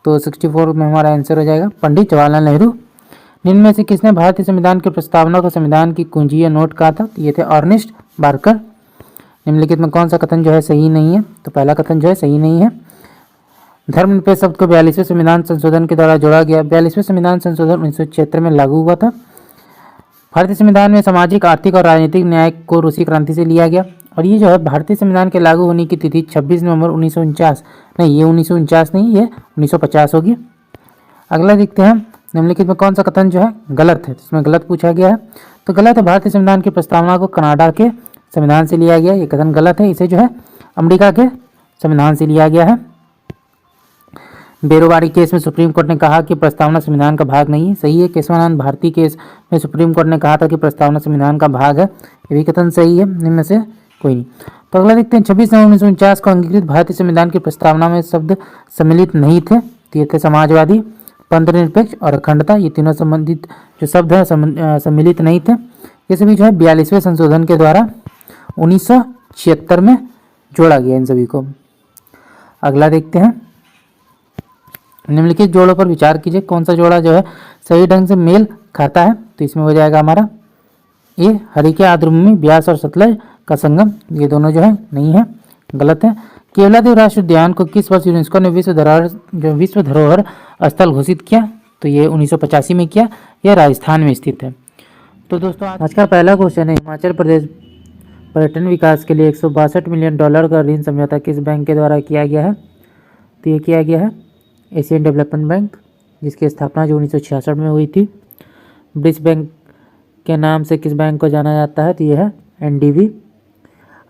तो 64 में हमारा आंसर हो जाएगा पंडित जवाहरलाल नेहरू। निम्न में से किसने भारतीय संविधान के प्रस्तावना को संविधान की कुंजी या नोट कहा था, तो ये थे अर्नेस्ट बार्कर। निम्नलिखित में कौन सा कथन जो है सही नहीं है, तो पहला कथन जो है सही नहीं है। धर्मनिरपेक्ष शब्द को 42वें संविधान संशोधन के द्वारा जोड़ा गया। 42वें संविधान संशोधन 1976 में लागू हुआ था। भारतीय संविधान में सामाजिक, आर्थिक और राजनीतिक न्याय को रूसी क्रांति से लिया गया। और ये जो है भारतीय संविधान के लागू होने की तिथि 26 नवंबर 1949, नहीं ये 1949 नहीं, ये 1950 होगी। अगला देखते हैं, निम्नलिखित में कौन सा कथन जो है गलत है, इसमें गलत पूछा गया है। तो गलत है, भारतीय संविधान की प्रस्तावना को कनाडा के संविधान से लिया गया, ये कथन गलत है। इसे जो है अमेरिका के संविधान से लिया गया है। बेरोबारी केस में सुप्रीम कोर्ट ने कहा कि प्रस्तावना संविधान का भाग नहीं है, सही है। केशवानंद भारती केस में सुप्रीम कोर्ट ने कहा था कि प्रस्तावना संविधान का भाग है, ये भी कथन सही है। इनमें से कोई नहीं। तो अगला देखते हैं, 26 नवंबर 1949 को अंगीकृत भारतीय संविधान की प्रस्तावना में शब्द सम्मिलित नहीं थे, तो ये थे समाजवादी, पंथनिरपेक्ष और अखंडता। ये तीनों संबंधित जो शब्द हैं सम्मिलित नहीं थे। ये सभी जो है 42वें संशोधन के द्वारा 1976 में जोड़ा गया इन सभी को। अगला देखते हैं, निम्नलिखित जोड़ों पर विचार कीजिए, कौन सा जोड़ा जो है सही ढंग से मेल खाता है। तो इसमें हो जाएगा हमारा ये हरिके आर्द्रभूमि ब्यास और सतलज का संगम, ये दोनों जो है नहीं है, गलत है। केवलादेव राष्ट्रीय उद्यान को किस वर्ष यूनेस्को ने विश्व धरोहर स्थल घोषित किया, तो ये 1985 में किया। यह राजस्थान में स्थित है। तो दोस्तों आज का पहला क्वेश्चन है, हिमाचल प्रदेश पर्यटन विकास के लिए $162 मिलियन का ऋण समझौता किस बैंक के द्वारा किया गया है, तो ये किया गया है एशियन डेवलपमेंट बैंक, जिसकी स्थापना जो 1966 में हुई थी। ब्रिज बैंक के नाम से किस बैंक को जाना जाता है, तो यह है NDB।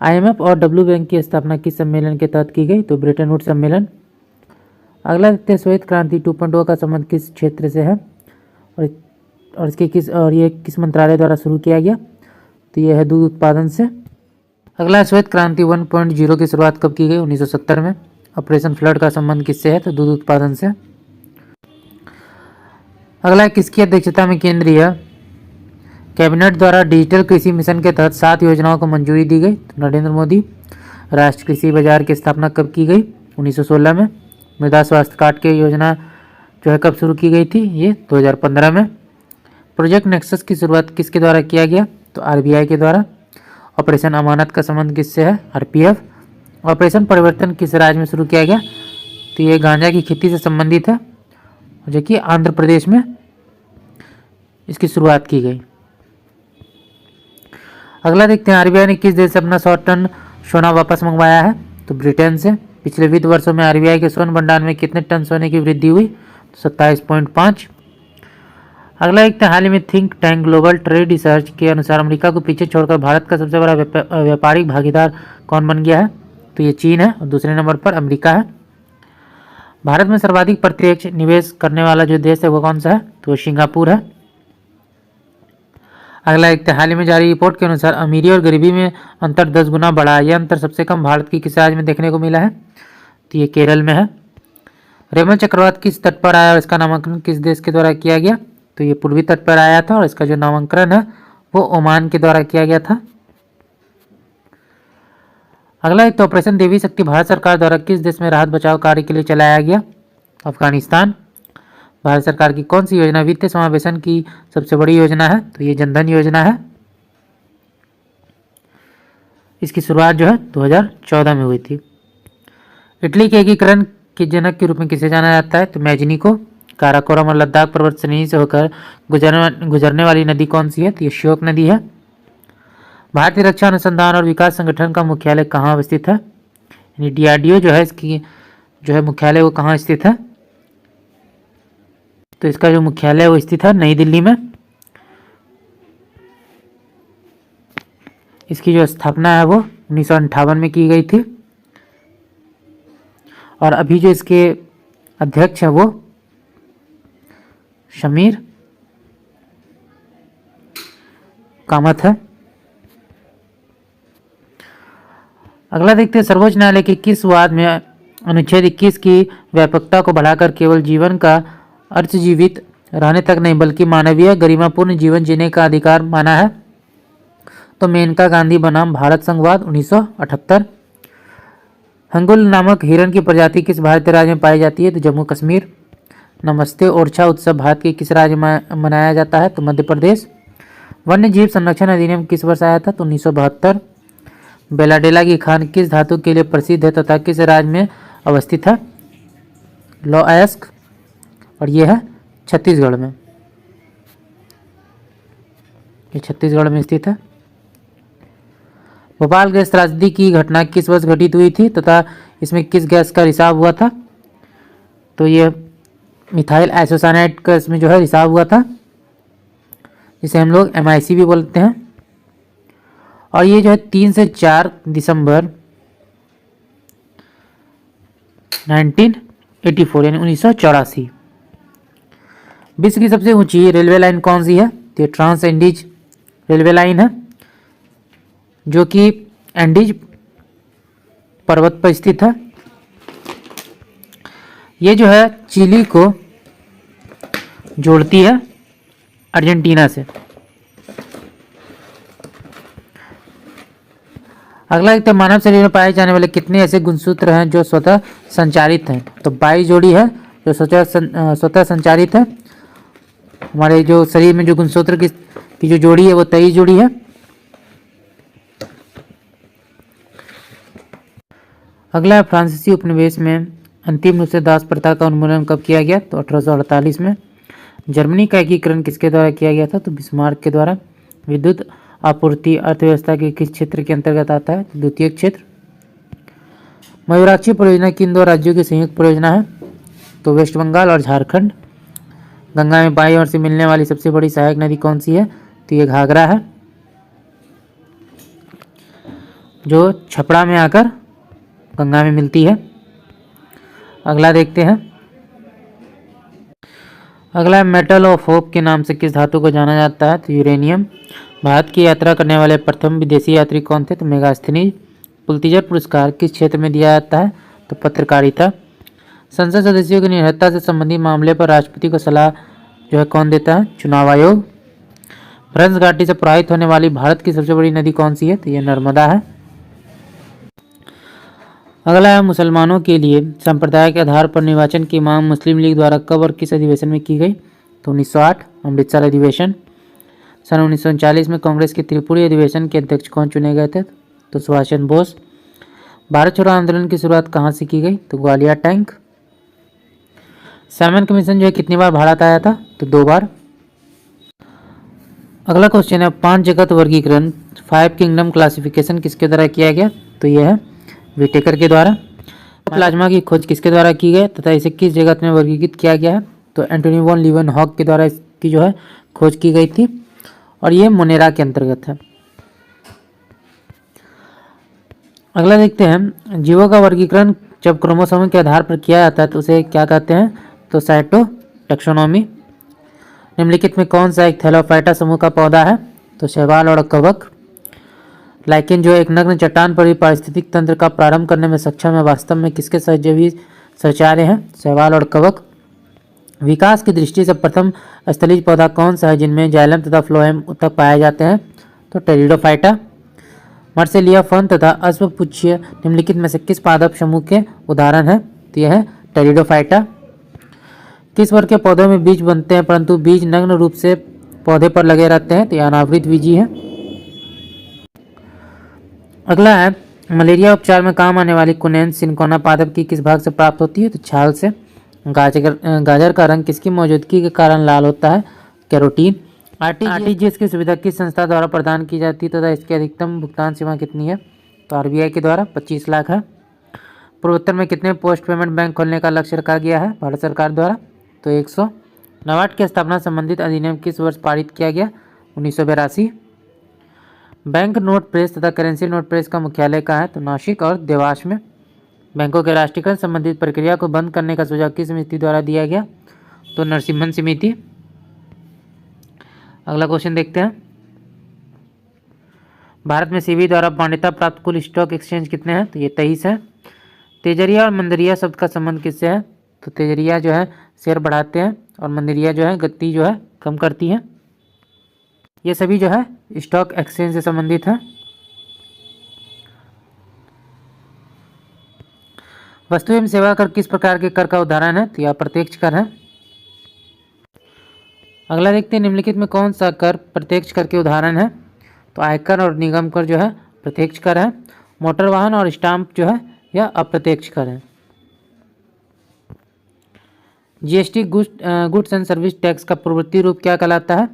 IMF और W बैंक की स्थापना किस सम्मेलन के तहत की गई, तो ब्रेटन वुड्स सम्मेलन। अगला देखते हैं, श्वेत क्रांति 2.0 का संबंध किस क्षेत्र से है और ये किस मंत्रालय द्वारा शुरू किया गया, तो यह है दूध उत्पादन से। अगला श्वेत क्रांति 1.0 की शुरुआत कब की गई, 1970 में। ऑपरेशन फ्लड का संबंध किससे है, तो दूध उत्पादन से। अगला किसकी अध्यक्षता में केंद्रीय कैबिनेट द्वारा डिजिटल कृषि मिशन के तहत 7 योजनाओं को मंजूरी दी गई, तो नरेंद्र मोदी। राष्ट्रीय कृषि बाजार की स्थापना कब की गई, 1916 में। मृदा स्वास्थ्य कार्ड की योजना जो है कब शुरू की गई थी, ये 2015 में। प्रोजेक्ट नेक्सस की शुरुआत किसके द्वारा किया गया, तो RBI के द्वारा। ऑपरेशन अमानत का संबंध किससे है, RPF। ऑपरेशन परिवर्तन किस राज्य में शुरू किया गया, तो ये गांजा की खेती से संबंधित है, जो कि आंध्र प्रदेश में इसकी शुरुआत की गई। अगला देखते हैं, RBI ने किस देश से अपना 100 टन सोना वापस मंगवाया है, तो ब्रिटेन से। पिछले वित्त वर्षों में RBI के स्वर्ण भंडार में कितने टन सोने की वृद्धि हुई, तो 27.5। अगला देखते हैं, हाल ही में think tank global trade research के अनुसार अमेरिका को पीछे छोड़कर भारत का सबसे बड़ा व्यापारिक भागीदार कौन बन गया है, तो ये चीन है और दूसरे नंबर पर अमेरिका है। भारत में सर्वाधिक प्रत्यक्ष निवेश करने वाला जो देश है वो कौन सा है, तो सिंगापुर है। अगला देखते हैं, हाल ही में जारी रिपोर्ट के अनुसार अमीरी और गरीबी में अंतर 10 गुना बढ़ा है। यह अंतर सबसे कम भारत की किस राज्य में देखने को मिला है, तो ये केरल में है। रेमन चक्रवात किस तट पर आया और इसका नामांकन किस देश के द्वारा किया गया, तो ये पूर्वी तट पर आया था और इसका जो नामांकन है वो ओमान के द्वारा किया गया था। अगला एक तो ऑपरेशन देवी शक्ति भारत सरकार द्वारा किस देश में राहत बचाव कार्य के लिए चलाया गया, अफगानिस्तान। भारत सरकार की कौन सी योजना वित्तीय समावेशन की सबसे बड़ी योजना है, तो ये जनधन योजना है। इसकी शुरुआत जो है 2014 में हुई थी। इटली के एकीकरण के जनक के रूप में किसे जाना जाता है, तो मैजनी को। काराकोरम और लद्दाख पर्वत श्रेणी से होकर गुजरने वाली नदी कौन सी है, तो ये श्योक नदी है। भारतीय रक्षा अनुसंधान और विकास संगठन का मुख्यालय कहाँ अवस्थित है, यानी DRDO जो है इसकी जो है मुख्यालय वो कहाँ स्थित है, तो इसका जो मुख्यालय वो स्थित है नई दिल्ली में। इसकी जो स्थापना है वो 1958 में की गई थी और अभी जो इसके अध्यक्ष है वो शमीर कामत है। अगला देखते हैं, सर्वोच्च न्यायालय के किस वाद में अनुच्छेद 21 की व्यापकता को बढ़ाकर केवल जीवन का अर्थ जीवित रहने तक नहीं बल्कि मानवीय गरिमापूर्ण जीवन जीने का अधिकार माना है, तो मेनका गांधी बनाम भारत संघवाद 1978। हंगुल नामक हिरण की प्रजाति किस भारतीय राज्य में पाई जाती है? तो जम्मू कश्मीर। नमस्ते ओरछा उत्सव भारत के किस राज्य में मनाया जाता है? तो मध्य प्रदेश। वन्य जीव संरक्षण अधिनियम किस वर्ष आया था? तो 1972। बेलाडेला की खान किस धातु के लिए प्रसिद्ध है तथा किस राज्य में अवस्थित है? लौअयस्क, और यह है छत्तीसगढ़ में। ये छत्तीसगढ़ में स्थित है। भोपाल गैस त्रासदी की घटना किस वर्ष घटित हुई थी तथा इसमें किस गैस का रिसाव हुआ था? तो ये मिथाइल आइसोसाइनेट का इसमें जो है रिसाव हुआ था, जिसे हम लोग MIC भी बोलते हैं। और ये जो है 3 से 4 दिसंबर 1984 यानी 1984। विश्व की सबसे ऊंची रेलवे लाइन कौन सी है? तो ट्रांस एंडीज रेलवे लाइन है, जो कि एंडीज पर्वत पर स्थित है। ये जो है चिली को जोड़ती है अर्जेंटीना से। अगला एक, मानव शरीर में पाए जाने वाले कितने ऐसे गुणसूत्र हैं जो स्वतः संचारित हैं? तो 22 जोड़ी है जो स्वतः संचारित है। हमारे जो शरीर में जो गुणसूत्र की जो जोड़ी है वो 23 जोड़ी है। अगला, फ्रांसीसी उपनिवेश में अंतिम रूप से दास प्रथा का उन्मूलन कब किया गया? तो 1848 में। जर्मनी का एकीकरण किसके द्वारा किया गया था? तो बिस्मार्क के द्वारा। विद्युत आपूर्ति अर्थव्यवस्था के किस क्षेत्र के अंतर्गत आता है? द्वितीय क्षेत्र। मयूराक्षी परियोजना किन दो राज्यों की संयुक्त परियोजना है? तो वेस्ट बंगाल और झारखंड। गंगा में बाईं ओर से मिलने वाली सबसे बड़ी सहायक नदी कौन सी है? तो ये घाघरा है, जो छपड़ा में आकर गंगा में मिलती है। अगला देखते हैं। अगला, मेटल ऑफ होप के नाम से किस धातु को जाना जाता है? तो यूरेनियम। भारत की यात्रा करने वाले प्रथम विदेशी यात्री कौन थे? तो मेगास्थनीज। पुलित्जर पुरस्कार किस क्षेत्र में दिया जाता है? तो पत्रकारिता। संसद सदस्यों की निर्भरता से संबंधित मामले पर राष्ट्रपति को सलाह जो है कौन देता है? चुनाव आयोग। भ्रंश घाटी से प्रवाहित होने वाली भारत की सबसे बड़ी नदी कौन सी है? तो यह नर्मदा है। अगला है, मुसलमानों के लिए संप्रदाय के आधार पर निर्वाचन की मांग मुस्लिम लीग द्वारा कब और किस अधिवेशन में की गई? तो 1908 अमृतसर अधिवेशन। सन 1939 में कांग्रेस के त्रिपुरी अधिवेशन के अध्यक्ष कौन चुने गए थे? तो सुभाष चंद्र बोस। भारत छोड़ो आंदोलन की शुरुआत कहाँ से की गई? तो ग्वालियर टैंक। साइमन कमीशन जो है कितनी बार भारत आया था? तो 2 बार। अगला क्वेश्चन है, 5 जगत वर्गीकरण 5 किंगडम क्लासिफिकेशन किसके द्वारा किया गया? तो यह है विटेकर के द्वारा। प्लाज्मा की खोज किसके द्वारा की गई तथा इसे किस जगत में वर्गीकृत किया गया है? तो एंटोनी वॉन लीवनहॉक के द्वारा इसकी जो है खोज की गई थी, और ये मोनेरा के अंतर्गत है। अगला देखते हैं, जीवों का वर्गीकरण जब क्रोमोसोम के आधार पर किया जाता है तो उसे क्या कहते हैं? तो साइटोटैक्सोनॉमी। निम्नलिखित में कौन सा एक थैलोफाइटा समूह का पौधा है? तो शैवाल और कवक। लाइकेन जो एक नग्न चट्टान पर भी पारिस्थितिक तंत्र का प्रारंभ करने में सक्षम है, वास्तव में किसके सहजीवी सहचार्य हैं? शैवाल और कवक। विकास की दृष्टि से प्रथम स्थलीज पौधा कौन सा है जिनमें जाइलम तथा फ्लोएम तक पाए जाते हैं? तो टेरिडोफाइटा। मर्सेलिया फर्न तथा अश्वपुच्छीय निम्नलिखित में से किस पादप समूह के उदाहरण है? तो यह है टेरिडोफाइटा। किस वर्ग के पौधों में बीज बनते हैं परंतु बीज नग्न रूप से पौधे पर लगे रहते हैं? तो यह अनावृत बीजी है। अगला है, मलेरिया उपचार में काम आने वाली कुनेन सिनकोना पादप की किस भाग से प्राप्त होती है? तो छाल से। गाजर का रंग किसकी मौजूदगी के कारण लाल होता है? कैरोटीन। आरटीजीएस की सुविधा किस संस्था द्वारा प्रदान की जाती है तथा इसकी अधिकतम भुगतान सीमा कितनी है? तो आरबीआई के द्वारा 25 लाख है। पूर्वोत्तर में कितने पोस्ट पेमेंट बैंक खोलने का लक्ष्य रखा गया है भारत सरकार द्वारा? तो 100। नाबार्ड की स्थापना संबंधित अधिनियम किस वर्ष पारित किया गया? 1982। बैंक नोट प्रेस तथा करेंसी नोट प्रेस का मुख्यालय कहाँ है? तो नासिक और देवास में। बैंकों के राष्ट्रीयकरण संबंधित प्रक्रिया को बंद करने का सुझाव किस समिति द्वारा दिया गया? तो नरसिम्हन समिति। अगला क्वेश्चन देखते हैं, भारत में सेबी द्वारा मान्यता प्राप्त कुल स्टॉक एक्सचेंज कितने हैं? तो ये 23 है। तेजरिया और मंदरिया शब्द का संबंध किससे है? तो तेजरिया जो है शेयर बढ़ाते हैं और मंदरिया जो है गति जो है कम करती है। ये सभी जो है स्टॉक एक्सचेंज से संबंधित है। वस्तु एवं सेवा कर किस प्रकार के कर का उदाहरण है? तो यह अप्रत्यक्ष कर है। अगला देखते हैं, निम्नलिखित में कौन सा कर प्रत्यक्ष कर के उदाहरण है? तो आयकर और निगम कर जो है प्रत्यक्ष कर है। मोटर वाहन और स्टाम्प जो है यह अप्रत्यक्ष कर है। GST goods and service tax का पूर्ववर्ती रूप क्या कहलाता है?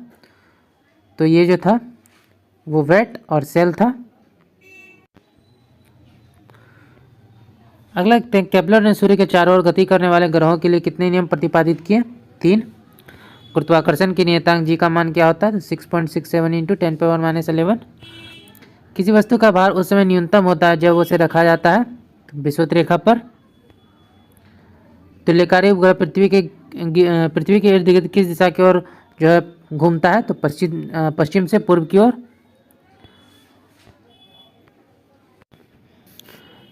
तो ये जो था वो वैट और सेल था। अगला केपलर ने सूर्य के चारों ओर गति करने वाले ग्रहों के लिए कितने नियम प्रतिपादित किए? 3। गुरुत्वाकर्षण के नियतांक जी का मान क्या होता है? तो 6.67 × 10⁻⁻11। किसी वस्तु का भार उस समय न्यूनतम होता है जब उसे रखा जाता है तो विषुवत रेखा पर। तुल्यकारी उपग्रह पृथ्वी के इर्द गिर्द किस दिशा की ओर जो है घूमता है? तो पश्चिम से पूर्व की ओर।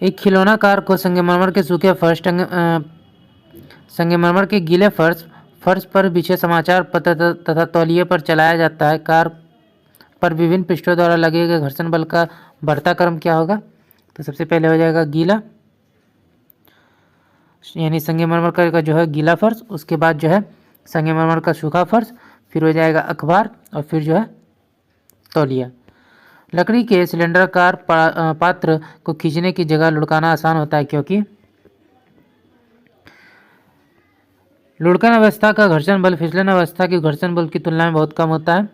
एक खिलौना कार को संगमरमर के सूखे फर्श संगमरमर के गीले फर्श पर बिछे समाचार पत्र तथा तौलिए पर चलाया जाता है। कार पर विभिन्न पृष्ठों द्वारा लगे गए घर्षण बल का बढ़ता क्रम क्या होगा? तो सबसे पहले हो जाएगा गीला, यानी संगमरमर का जो है गीला फर्श, उसके बाद जो है संगमरमर का सूखा फर्श, फिर हो जाएगा अखबार और फिर जो है तौलिया। लकड़ी के सिलेंडराकार पात्र को खींचने की जगह लुढ़काना आसान होता है क्योंकि लुढ़कन अवस्था का घर्षण बल फिसलन अवस्था के घर्षण बल की तुलना में बहुत कम होता है।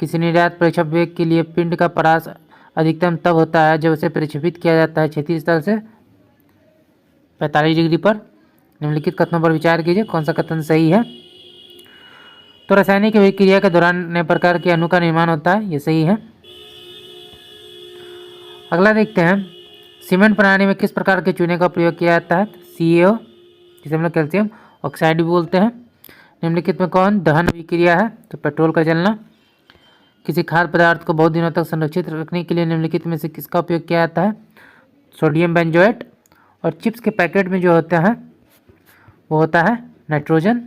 किसी निर्यात प्रक्षेप वेग के लिए पिंड का परास अधिकतम तब होता है जब उसे प्रक्षेपित किया जाता है क्षैतिज तल से 45 डिग्री पर। निम्नलिखित कथनों पर विचार कीजिए, कौन सा कथन सही है? तो रासायनिक अभिक्रिया के दौरान नए प्रकार के अणु का निर्माण होता है, ये सही है। अगला देखते हैं, सीमेंट प्रणाली में किस प्रकार के चूने का प्रयोग किया जाता है? CaO, जिसे हम लोग कैल्शियम ऑक्साइड भी बोलते हैं। निम्नलिखित में कौन दहन अभिक्रिया है? तो पेट्रोल का जलना। किसी खाद्य पदार्थ को बहुत दिनों तक संरक्षित रखने के लिए निम्नलिखित में से किसका उपयोग किया जाता है? Sodium benzoate. और चिप्स के पैकेट में जो होता है वो होता है नाइट्रोजन।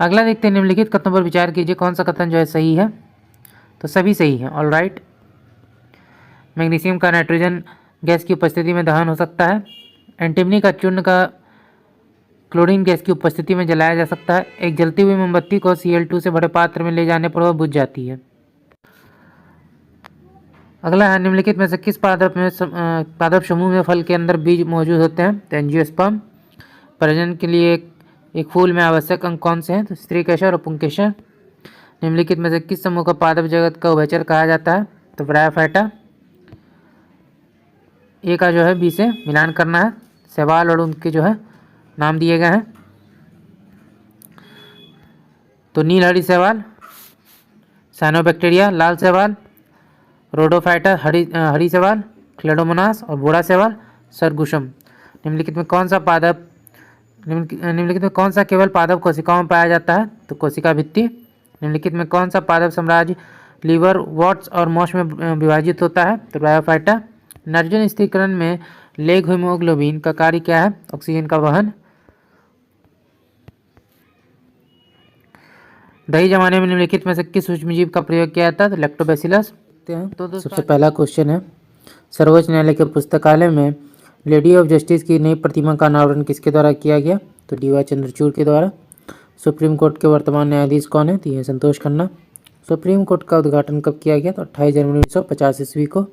अगला देखते हैं, निम्नलिखित कथनों पर विचार कीजिए, कौन सा कथन जो है सही है? तो सभी सही है, ऑल राइट। मैग्नीशियम का नाइट्रोजन गैस की उपस्थिति में दहन हो सकता है। एंटीमनी का चूर्ण का क्लोरीन गैस की उपस्थिति में जलाया जा सकता है। एक जलती हुई मोमबत्ती को Cl2 से भरे पात्र में ले जाने पर वह बुझ जाती है। अगला है, निम्नलिखित में से किस पादप समूह में फल के अंदर बीज मौजूद होते हैं? तो एंजियोस्पर्म। प्रजनन के लिए एक फूल में आवश्यक अंग कौन से हैं? तो स्त्री केसर और पुंकेसर। निम्नलिखित में से किस समूह को पादप जगत का उभयचर कहा जाता है? तो ब्रायोफाइटा। ए का जो है बी से मिलान करना है। शैवाल और उनके जो है नाम दिए गए हैं। तो नीलहरी शैवाल, साइनोबैक्टीरिया लाल शैवाल, रोडोफाइटा हरी शैवाल, क्लेडोमोनास और बूढ़ा शैवाल सरगुशम। निम्नलिखित में कौन सा केवल पादप कोशिकाओं में पाया जाता है? तो कोशिका भित्ति। निम्नलिखित में कौन सा पादप साम्राज्य लीवर, वॉट्स और मॉश में विभाजित होता है? तो ब्रायोफाइटा। नाइट्रोजन स्थिरीकरण में लेग हीमोग्लोबिन का कार्य क्या है? ऑक्सीजन का वहन। दही जमाने में निम्नलिखित में से किस सूक्ष्मजीव का प्रयोग किया जाता है? तो लैक्टोबैसिलस। तो सबसे पहला क्वेश्चन है, सर्वोच्च न्यायालय के पुस्तकालय में लेडी ऑफ जस्टिस की नई प्रतिमा का अनावरण किसके द्वारा किया गया? तो डी वाई चंद्रचूड़ के द्वारा। सुप्रीम कोर्ट के वर्तमान न्यायाधीश कौन है? तो ये संतोष खन्ना। सुप्रीम कोर्ट का उद्घाटन कब किया गया? तो 28 जनवरी 1950 ईस्वी को।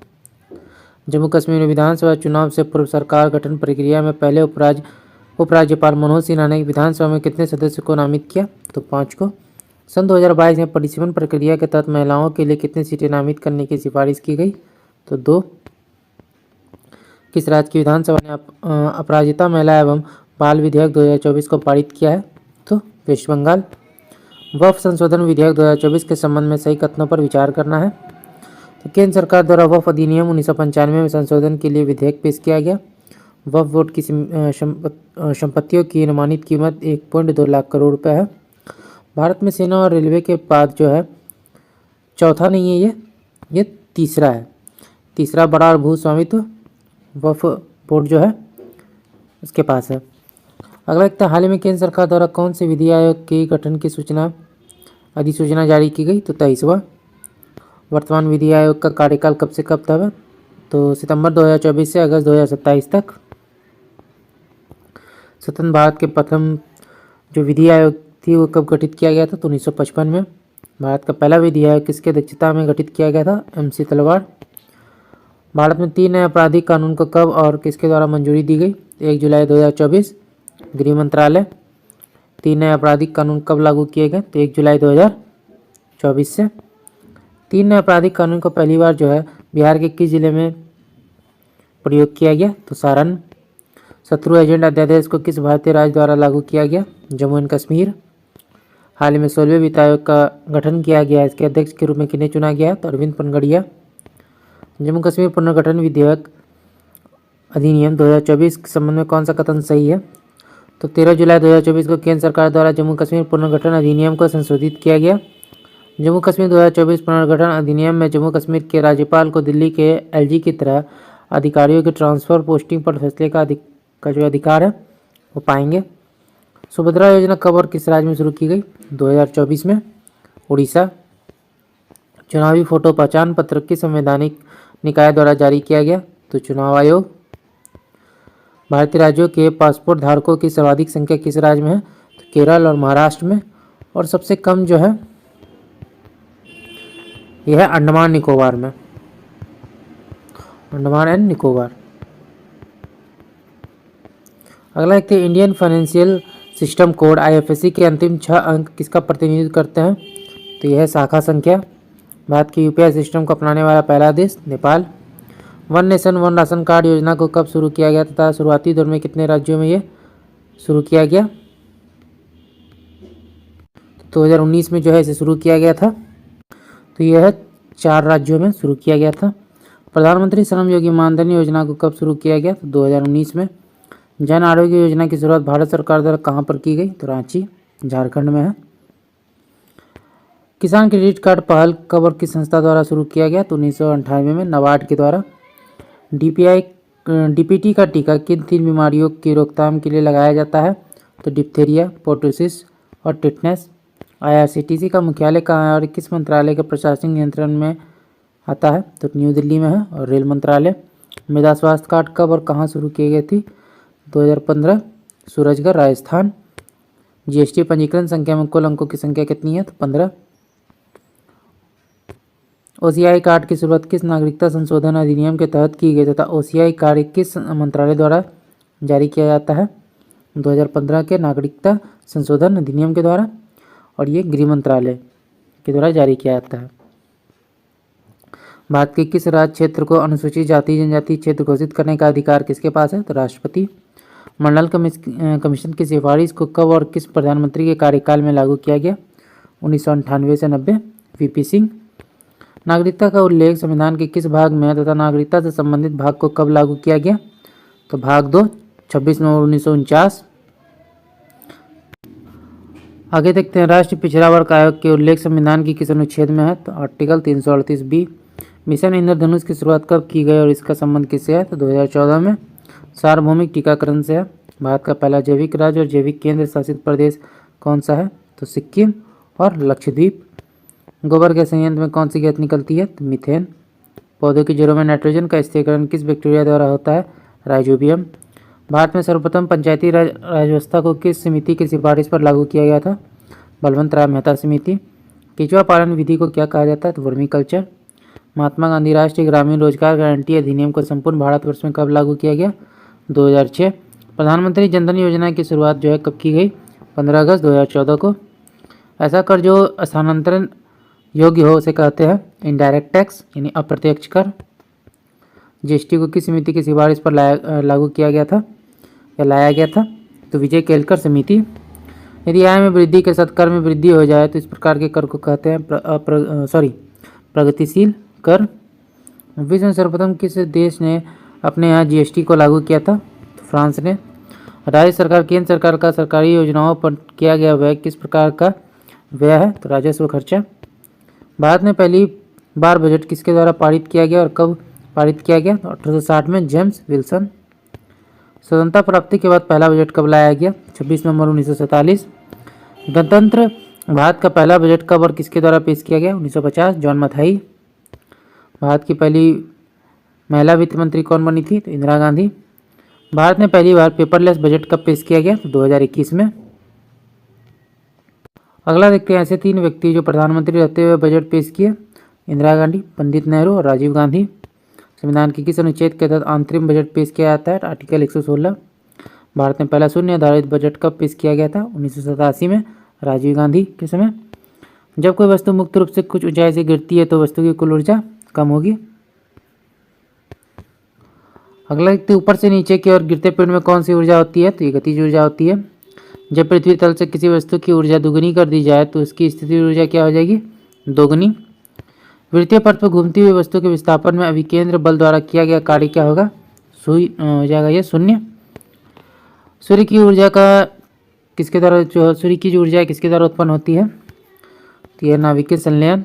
जम्मू कश्मीर में विधानसभा चुनाव से पूर्व सरकार गठन प्रक्रिया में पहले उपराज्यपाल मनोज सिन्हा ने विधानसभा में कितने सदस्यों को नामित किया? तो 5 को। सन 2022 में परिसीमन प्रक्रिया के तहत महिलाओं के लिए कितनी सीटें नामित करने की सिफारिश की गई? तो 2। किस राज्य की विधानसभा ने अपराजिता महिला एवं बाल विधेयक 2024 को पारित किया है? तो वेस्ट बंगाल। वक्फ संशोधन विधेयक 2024 के संबंध में सही कथनों पर विचार करना है। तो केंद्र सरकार द्वारा वक्फ अधिनियम 1995 में संशोधन के लिए विधेयक पेश किया गया। वक्फ बोर्ड की संपत्तियों की अनुमानित कीमत 1.2 लाख करोड़ रुपए है। भारत में सेना और रेलवे के बाद जो है चौथा नहीं है, ये तीसरा है। तीसरा बड़ा और भू स्वामित्व वक्फ बोर्ड जो है उसके पास है। अगला देखते हैं, हाल ही में केंद्र सरकार द्वारा कौन से विधि आयोग के गठन की सूचना अधिसूचना जारी की गई, तो 23वां। वर्तमान विधि आयोग का कार्यकाल कब से कब तक है, तो सितंबर 2024 से अगस्त 2027 तक। स्वतंत्र भारत के प्रथम जो विधि आयोग थी वो कब गठित किया गया था, तो 1955 में। भारत का पहला विधि आयोग किसके अध्यक्षता में गठित किया गया था, MC तलवार। भारत में 3 नए आपराधिक कानून को कब और किसके द्वारा मंजूरी दी गई, 1 जुलाई 2024, गृह मंत्रालय। 3 नए आपराधिक कानून कब लागू किए गए, तो 1 जुलाई 2024 से। 3 नए आपराधिक कानून को पहली बार जो है बिहार के किस जिले में प्रयोग किया गया, तो सारण। शत्रु एजेंट अध्यादेश को किस भारतीय राज्य द्वारा लागू किया गया, जम्मू एंड कश्मीर। हाल ही में 16वें वित्त आयोग का गठन किया गया, इसके अध्यक्ष के रूप में किन्हें चुना गया, तो अरविंद पनगड़िया। जम्मू कश्मीर पुनर्गठन विधेयक अधिनियम 2024 के संबंध में कौन सा कथन सही है, तो 13 जुलाई 2024 को केंद्र सरकार द्वारा जम्मू कश्मीर पुनर्गठन अधिनियम को संशोधित किया गया। जम्मू कश्मीर 2024 पुनर्गठन अधिनियम में जम्मू कश्मीर के राज्यपाल को दिल्ली के LG की तरह अधिकारियों के ट्रांसफर पोस्टिंग पर फैसले का जो अधिकार है वो पाएंगे। सुभद्रा योजना कब और किस राज्य में शुरू की गई, 2024 में, उड़ीसा। चुनावी फोटो पहचान पत्र किस संवैधानिक निकाय द्वारा जारी किया गया, तो चुनाव आयोग। भारतीय राज्यों के पासपोर्ट धारकों की सर्वाधिक संख्या किस राज्य में है, तो केरल और महाराष्ट्र में। और सबसे कम जो है यह है अंडमान निकोबार में, अंडमान एंड निकोबार। अगला देखते हैं, Indian financial system code IFSC के अंतिम 6 अंक किसका प्रतिनिधित्व करते हैं, तो यह है शाखा संख्या। भारत के UPI सिस्टम को अपनाने वाला पहला देश Nepal. One nation one ration card योजना को कब शुरू किया गया तथा शुरुआती दौर में कितने राज्यों में ये शुरू किया गया, 2019 में जो है इसे शुरू किया गया था, तो यह है 4 राज्यों में शुरू किया गया था। प्रधानमंत्री श्रम योगी मानधन योजना को कब शुरू किया गया, तो 2019 में। जन आरोग्य योजना की शुरुआत भारत सरकार द्वारा कहाँ पर की गई, तो रांची, झारखंड में है। किसान क्रेडिट कार्ड पहल कब और किस संस्था द्वारा शुरू किया गया, तो 1998 में, नाबार्ड के द्वारा। DPT का टीका किन 3 बीमारियों की रोकथाम के लिए लगाया जाता है, तो डिप्थीरिया, पोर्टोसिस और टिटनेस। IRCTC का मुख्यालय कहाँ है और किस मंत्रालय के प्रशासनिक नियंत्रण में आता है, तो न्यू दिल्ली में है और रेल मंत्रालय। मृदा स्वास्थ्य कार्ड कब और कहाँ शुरू की गई थी, 2015, सूरजगढ़, राजस्थान। GST पंजीकरण संख्या में कुल अंकों की संख्या कितनी है, तो 15। OCI कार्ड की शुरुआत किस नागरिकता संशोधन अधिनियम के तहत की गई तथा OCI कार्ड किस मंत्रालय द्वारा जारी किया जाता है, 2015 के नागरिकता संशोधन अधिनियम के द्वारा, और ये गृह मंत्रालय के द्वारा जारी किया जाता है। भारत के किस राज्य क्षेत्र को अनुसूचित जाति जनजाति क्षेत्र घोषित करने का अधिकार किसके पास है, तो राष्ट्रपति। मंडल कमीशन की सिफारिश को कब और किस प्रधानमंत्री के कार्यकाल में लागू किया गया, 1998 से 90, VP सिंह। नागरिकता का उल्लेख संविधान के किस भाग में है तथा नागरिकता से संबंधित भाग को कब लागू किया गया, तो भाग 2, 26 नवंबर 1949। आगे देखते हैं, राष्ट्रीय पिछड़ा वर्ग आयोग के उल्लेख संविधान की किस अनुच्छेद में है, तो आर्टिकल 338B। मिशन इंद्रधनुष की शुरुआत कब की गई और इसका संबंध किससे है, तो 2014 में। सार्वभौमिक टीकाकरण से है। भारत का पहला जैविक राज्य और जैविक केंद्र शासित प्रदेश कौन सा है, तो सिक्किम और लक्षद्वीप। गोबर गैस संयंत्र में कौन सी गैस निकलती है, तो मीथेन। पौधों की जड़ों में नाइट्रोजन का स्थिरीकरण किस बैक्टीरिया द्वारा होता है, राइजोबियम। भारत में सर्वप्रथम पंचायती राज व्यवस्था को किस समिति की सिफारिश पर लागू किया गया था, बलवंत राय मेहता समिति। केंचुआ पालन विधि को क्या कहा जाता है, तो वर्मी कल्चर। महात्मा गांधी राष्ट्रीय ग्रामीण रोजगार गारंटी अधिनियम को संपूर्ण भारतवर्ष में कब लागू किया गया, 2006। प्रधानमंत्री जनधन योजना की शुरुआत जो है कब की गई, 15 अगस्त 2014 को। ऐसा कर जो स्थानांतरण योग्य हो उसे कहते हैं इनडायरेक्ट टैक्स यानी अप्रत्यक्ष कर। GST को किस समिति की सिफारिश पर लागू किया गया था या लाया गया था, तो विजय केलकर समिति। यदि आय में वृद्धि के साथ कर में वृद्धि हो जाए तो इस प्रकार के कर को कहते हैं प्रगतिशील कर। विश्व में सर्वप्रथम किस देश ने अपने यहाँ GST को लागू किया था, तो फ्रांस ने। राज्य सरकार केंद्र सरकार का सरकारी योजनाओं पर किया गया व्यय किस प्रकार का व्यय है, तो राजस्व खर्चा। भारत में पहली बार बजट किसके द्वारा पारित किया गया और कब पारित किया गया, तो 1860 में जेम्स विल्सन। स्वतंत्रता प्राप्ति के बाद पहला बजट कब लाया गया, 26 नवंबर 1947। गणतंत्र भारत का पहला बजट कब और किसके द्वारा पेश किया गया? 1950, जॉन मथाई। भारत की पहली महिला वित्त मंत्री कौन बनी थी? तो इंदिरा गांधी। भारत में पहली बार पेपरलेस बजट कब पेश किया गया? तो 2021 में। अगला देखते हैं, ऐसे 3 व्यक्ति जो प्रधानमंत्री रहते हुए बजट पेश किए। इंदिरा गांधी, पंडित नेहरू और राजीव गांधी। संविधान के किस अनुच्छेद के तहत अंतरिम बजट पेश किया जाता है? आर्टिकल 116। भारत में पहला शून्य आधारित बजट कब पेश किया गया था? 1987 में, राजीव गांधी के समय। जब कोई वस्तु मुक्त रूप से कुछ ऊंचाई से गिरती है तो वस्तु की कुल ऊर्जा कम होगी। अगला देखते, ऊपर से नीचे की ओर गिरते पिंड में कौन सी ऊर्जा होती है? तो ये गतिज ऊर्जा होती है। जब पृथ्वी तल से किसी वस्तु की ऊर्जा दुगुनी कर दी जाए तो उसकी स्थितिज ऊर्जा क्या हो जाएगी? दोगुनी। वृत्तीय पथ पर घूमती हुई वस्तु के विस्थापन में अभिकेंद्र बल द्वारा किया गया कार्य क्या होगा? हो जाएगा ये शून्य। सूर्य की ऊर्जा का किसके द्वारा सूर्य की जो ऊर्जा है किसके द्वारा उत्पन्न होती है? तो यह नाभिकीय संलयन।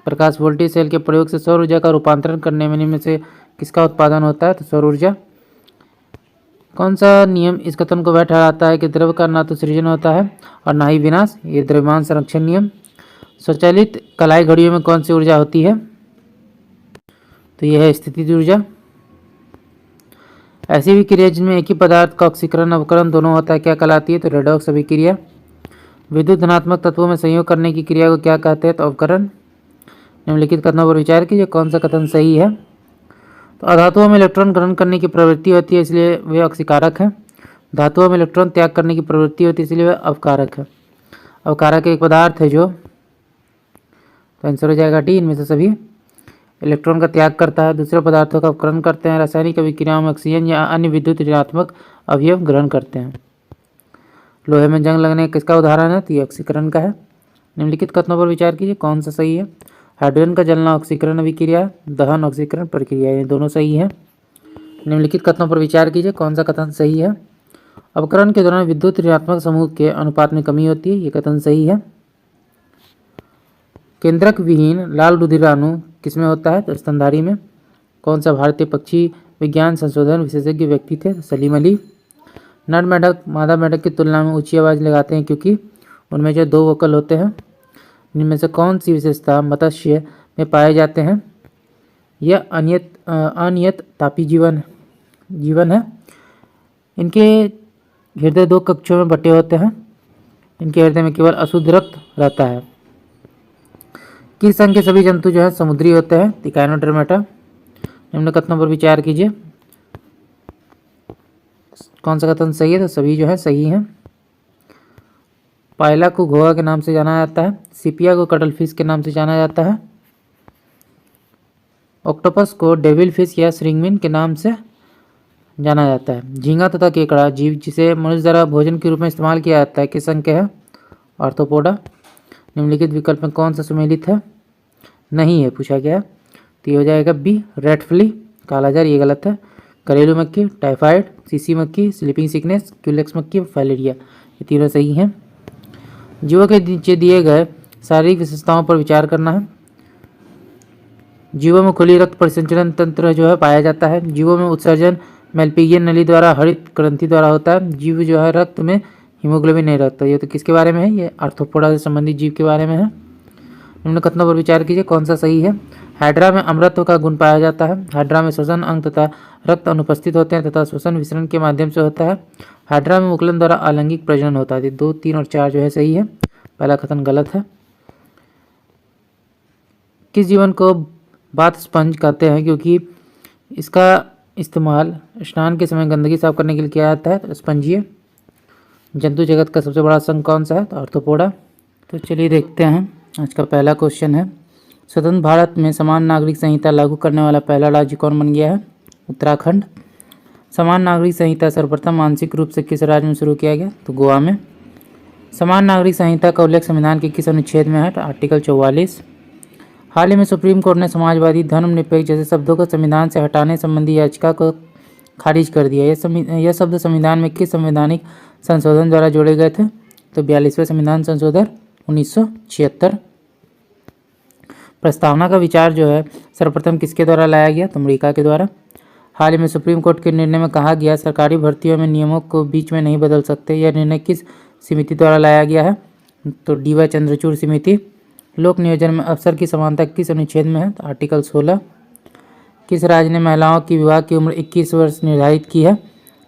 प्रकाश वोल्टेज सेल के प्रयोग से सौर ऊर्जा का रूपांतरण करने में निम्न से किसका उत्पादन होता है? तो सौर ऊर्जा। कौन सा नियम इस कथन को वह ठहराता है कि द्रव्य का ना तो सृजन होता है और ना ही विनाश? ये द्रव्यमान संरक्षण नियम। स्वचालित कलाई घड़ियों में कौन सी ऊर्जा होती है? तो यह है स्थितिज ऊर्जा। ऐसी भी क्रिया जिनमें एक ही पदार्थ का ऑक्सीकरण अवकरण दोनों होता है क्या कहलाती है? तो रेडॉक्स अभिक्रिया। विद्युत धनात्मक तत्वों में संयोग करने की क्रिया को क्या कहते हैं? तो अवकरण। निम्नलिखित कथनों पर विचार कीजिए, कौन सा कथन सही है? तो अधातुओं में इलेक्ट्रॉन ग्रहण करने की प्रवृत्ति होती है इसलिए वे ऑक्सीकारक है। धातुओं में इलेक्ट्रॉन त्याग करने की प्रवृत्ति होती है इसलिए वे अवकारक है। अवकारक एक पदार्थ है जो, तो आंसर हो जाएगा डी, इनमें से सभी। इलेक्ट्रॉन का त्याग करता है, दूसरे पदार्थों का अपकरण करते हैं, रासायनिक अभिक्रियाओं में ऑक्सीजन या अन्य विद्युत ऋणात्मक अवयव ग्रहण करते हैं। लोहे में जंग लगने किसका उदाहरण है? तो ये ऑक्सीकरण का है। निम्नलिखित कथनों पर विचार कीजिए, कौन सा सही है? हाइड्रोजन का जलना ऑक्सीकरण अभिक्रिया, दहन ऑक्सीकरण प्रक्रिया, ये दोनों सही है। निम्नलिखित कथनों पर विचार कीजिए, कौन सा कथन सही है? अपकरण के दौरान विद्युत ऋणात्मक समूह के अनुपात में कमी होती है, ये कथन सही है। केंद्रक विहीन लाल रुधिराणु किसमें होता है? तो स्तनधारी में। कौन सा भारतीय पक्षी विज्ञान संशोधन विशेषज्ञ व्यक्ति थे? सलीम अली। नर मेढक मादा मेढक की तुलना में ऊंची आवाज़ लगाते हैं क्योंकि उनमें जो 2 वोकल होते हैं। इनमें से कौन सी विशेषता मत्स्य में पाए जाते हैं? यह अनियत तापी जीवन है। इनके हृदय 2 कक्षों में बटे होते हैं। इनके हृदय में केवल अशुद्ध रक्त रहता है। किस संघ के सभी जंतु जो है समुद्री होते हैं? इकाइनोडर्मेटा। निम्न कथनों पर विचार कीजिए, कौन सा कथन सही है? तो सभी जो है सही हैं। पायला को घोगा के नाम से जाना जाता है। सिपिया को कटल फिश के नाम से जाना जाता है। ऑक्टोपस को डेविल फिश या श्रिंगमिन के नाम से जाना जाता है। झींगा तथा केकड़ा जीव जिसे मनुष्य द्वारा भोजन के रूप में इस्तेमाल किया जाता है किस संघ के है? आर्थ्रोपोडा। निम्नलिखित विकल्प में कौन सा सुमेलित है? नहीं है पूछा गया, तो ये हो जाएगा बी, रेडफली कालाजार, ये गलत है। घरेलू मक्खी, टाइफाइड, सीसी मक्खी, स्लीपिंग सिकनेस, क्यूलेक्स मक्खी, फाइलेरिया, ये तीनों सही हैं। जीवों के नीचे दिए गए शारीरिक विशेषताओं पर विचार करना है। जीवों में खुली रक्त परिसंचरण तंत्र जो है पाया जाता है। जीवों में उत्सर्जन मेलपिगियन नली द्वारा हरित ग्रंथि द्वारा होता है। जीव जो है रक्त में हीमोग्लोबिन नहीं रखता। ये तो किसके बारे में है? ये आर्थ्रोपोडा से संबंधित जीव के बारे में है। निम्न कथनों पर विचार कीजिए, कौन सा सही है? हाइड्रा में अमृतत्व का गुण पाया जाता है। हाइड्रा में श्वसन अंग तथा रक्त अनुपस्थित होते हैं तथा श्वसन विसरण के माध्यम से होता है। हाइड्रा में मुकुलन द्वारा अलैंगिक प्रजनन होता है। 2, 3 और 4 जो है सही है, पहला कथन गलत है। किस जीवन को बाथ स्पंज कहते हैं क्योंकि इसका इस्तेमाल स्नान के समय गंदगी साफ करने के लिए किया जाता है? तो स्पंजीय। जंतु जगत का सबसे बड़ा संघ कौन सा है? तो आर्थ्रोपोडा। तो चलिए देखते हैं, आज का पहला क्वेश्चन है, स्वतंत्र भारत में समान नागरिक संहिता लागू करने वाला पहला राज्य कौन बन गया है? उत्तराखंड। समान नागरिक संहिता सर्वप्रथम आंशिक रूप से किस राज्य में शुरू किया गया? तो गोवा में। समान नागरिक संहिता का उल्लेख संविधान के किस अनुच्छेद में है? तो आर्टिकल 44। हाल ही में सुप्रीम कोर्ट ने समाजवादी, धर्मनिरपेक्ष जैसे शब्दों को संविधान से हटाने संबंधी याचिका को खारिज कर दिया। यह शब्द संविधान में किस संवैधानिक संशोधन द्वारा जोड़े गए थे? तो 42वें संविधान संशोधन 1976। प्रस्तावना का विचार जो है सर्वप्रथम किसके द्वारा लाया गया? तो अमेरिका के द्वारा। हाल ही में सुप्रीम कोर्ट के निर्णय में कहा गया सरकारी भर्तियों में नियमों को बीच में नहीं बदल सकते। यह निर्णय किस समिति द्वारा लाया गया है? तो डी.वाई. चंद्रचूड़ समिति। लोक नियोजन में अवसर की समानता किस अनुच्छेद में है? तो आर्टिकल 16। किस राज्य ने महिलाओं की विवाह की उम्र 21 वर्ष निर्धारित की है?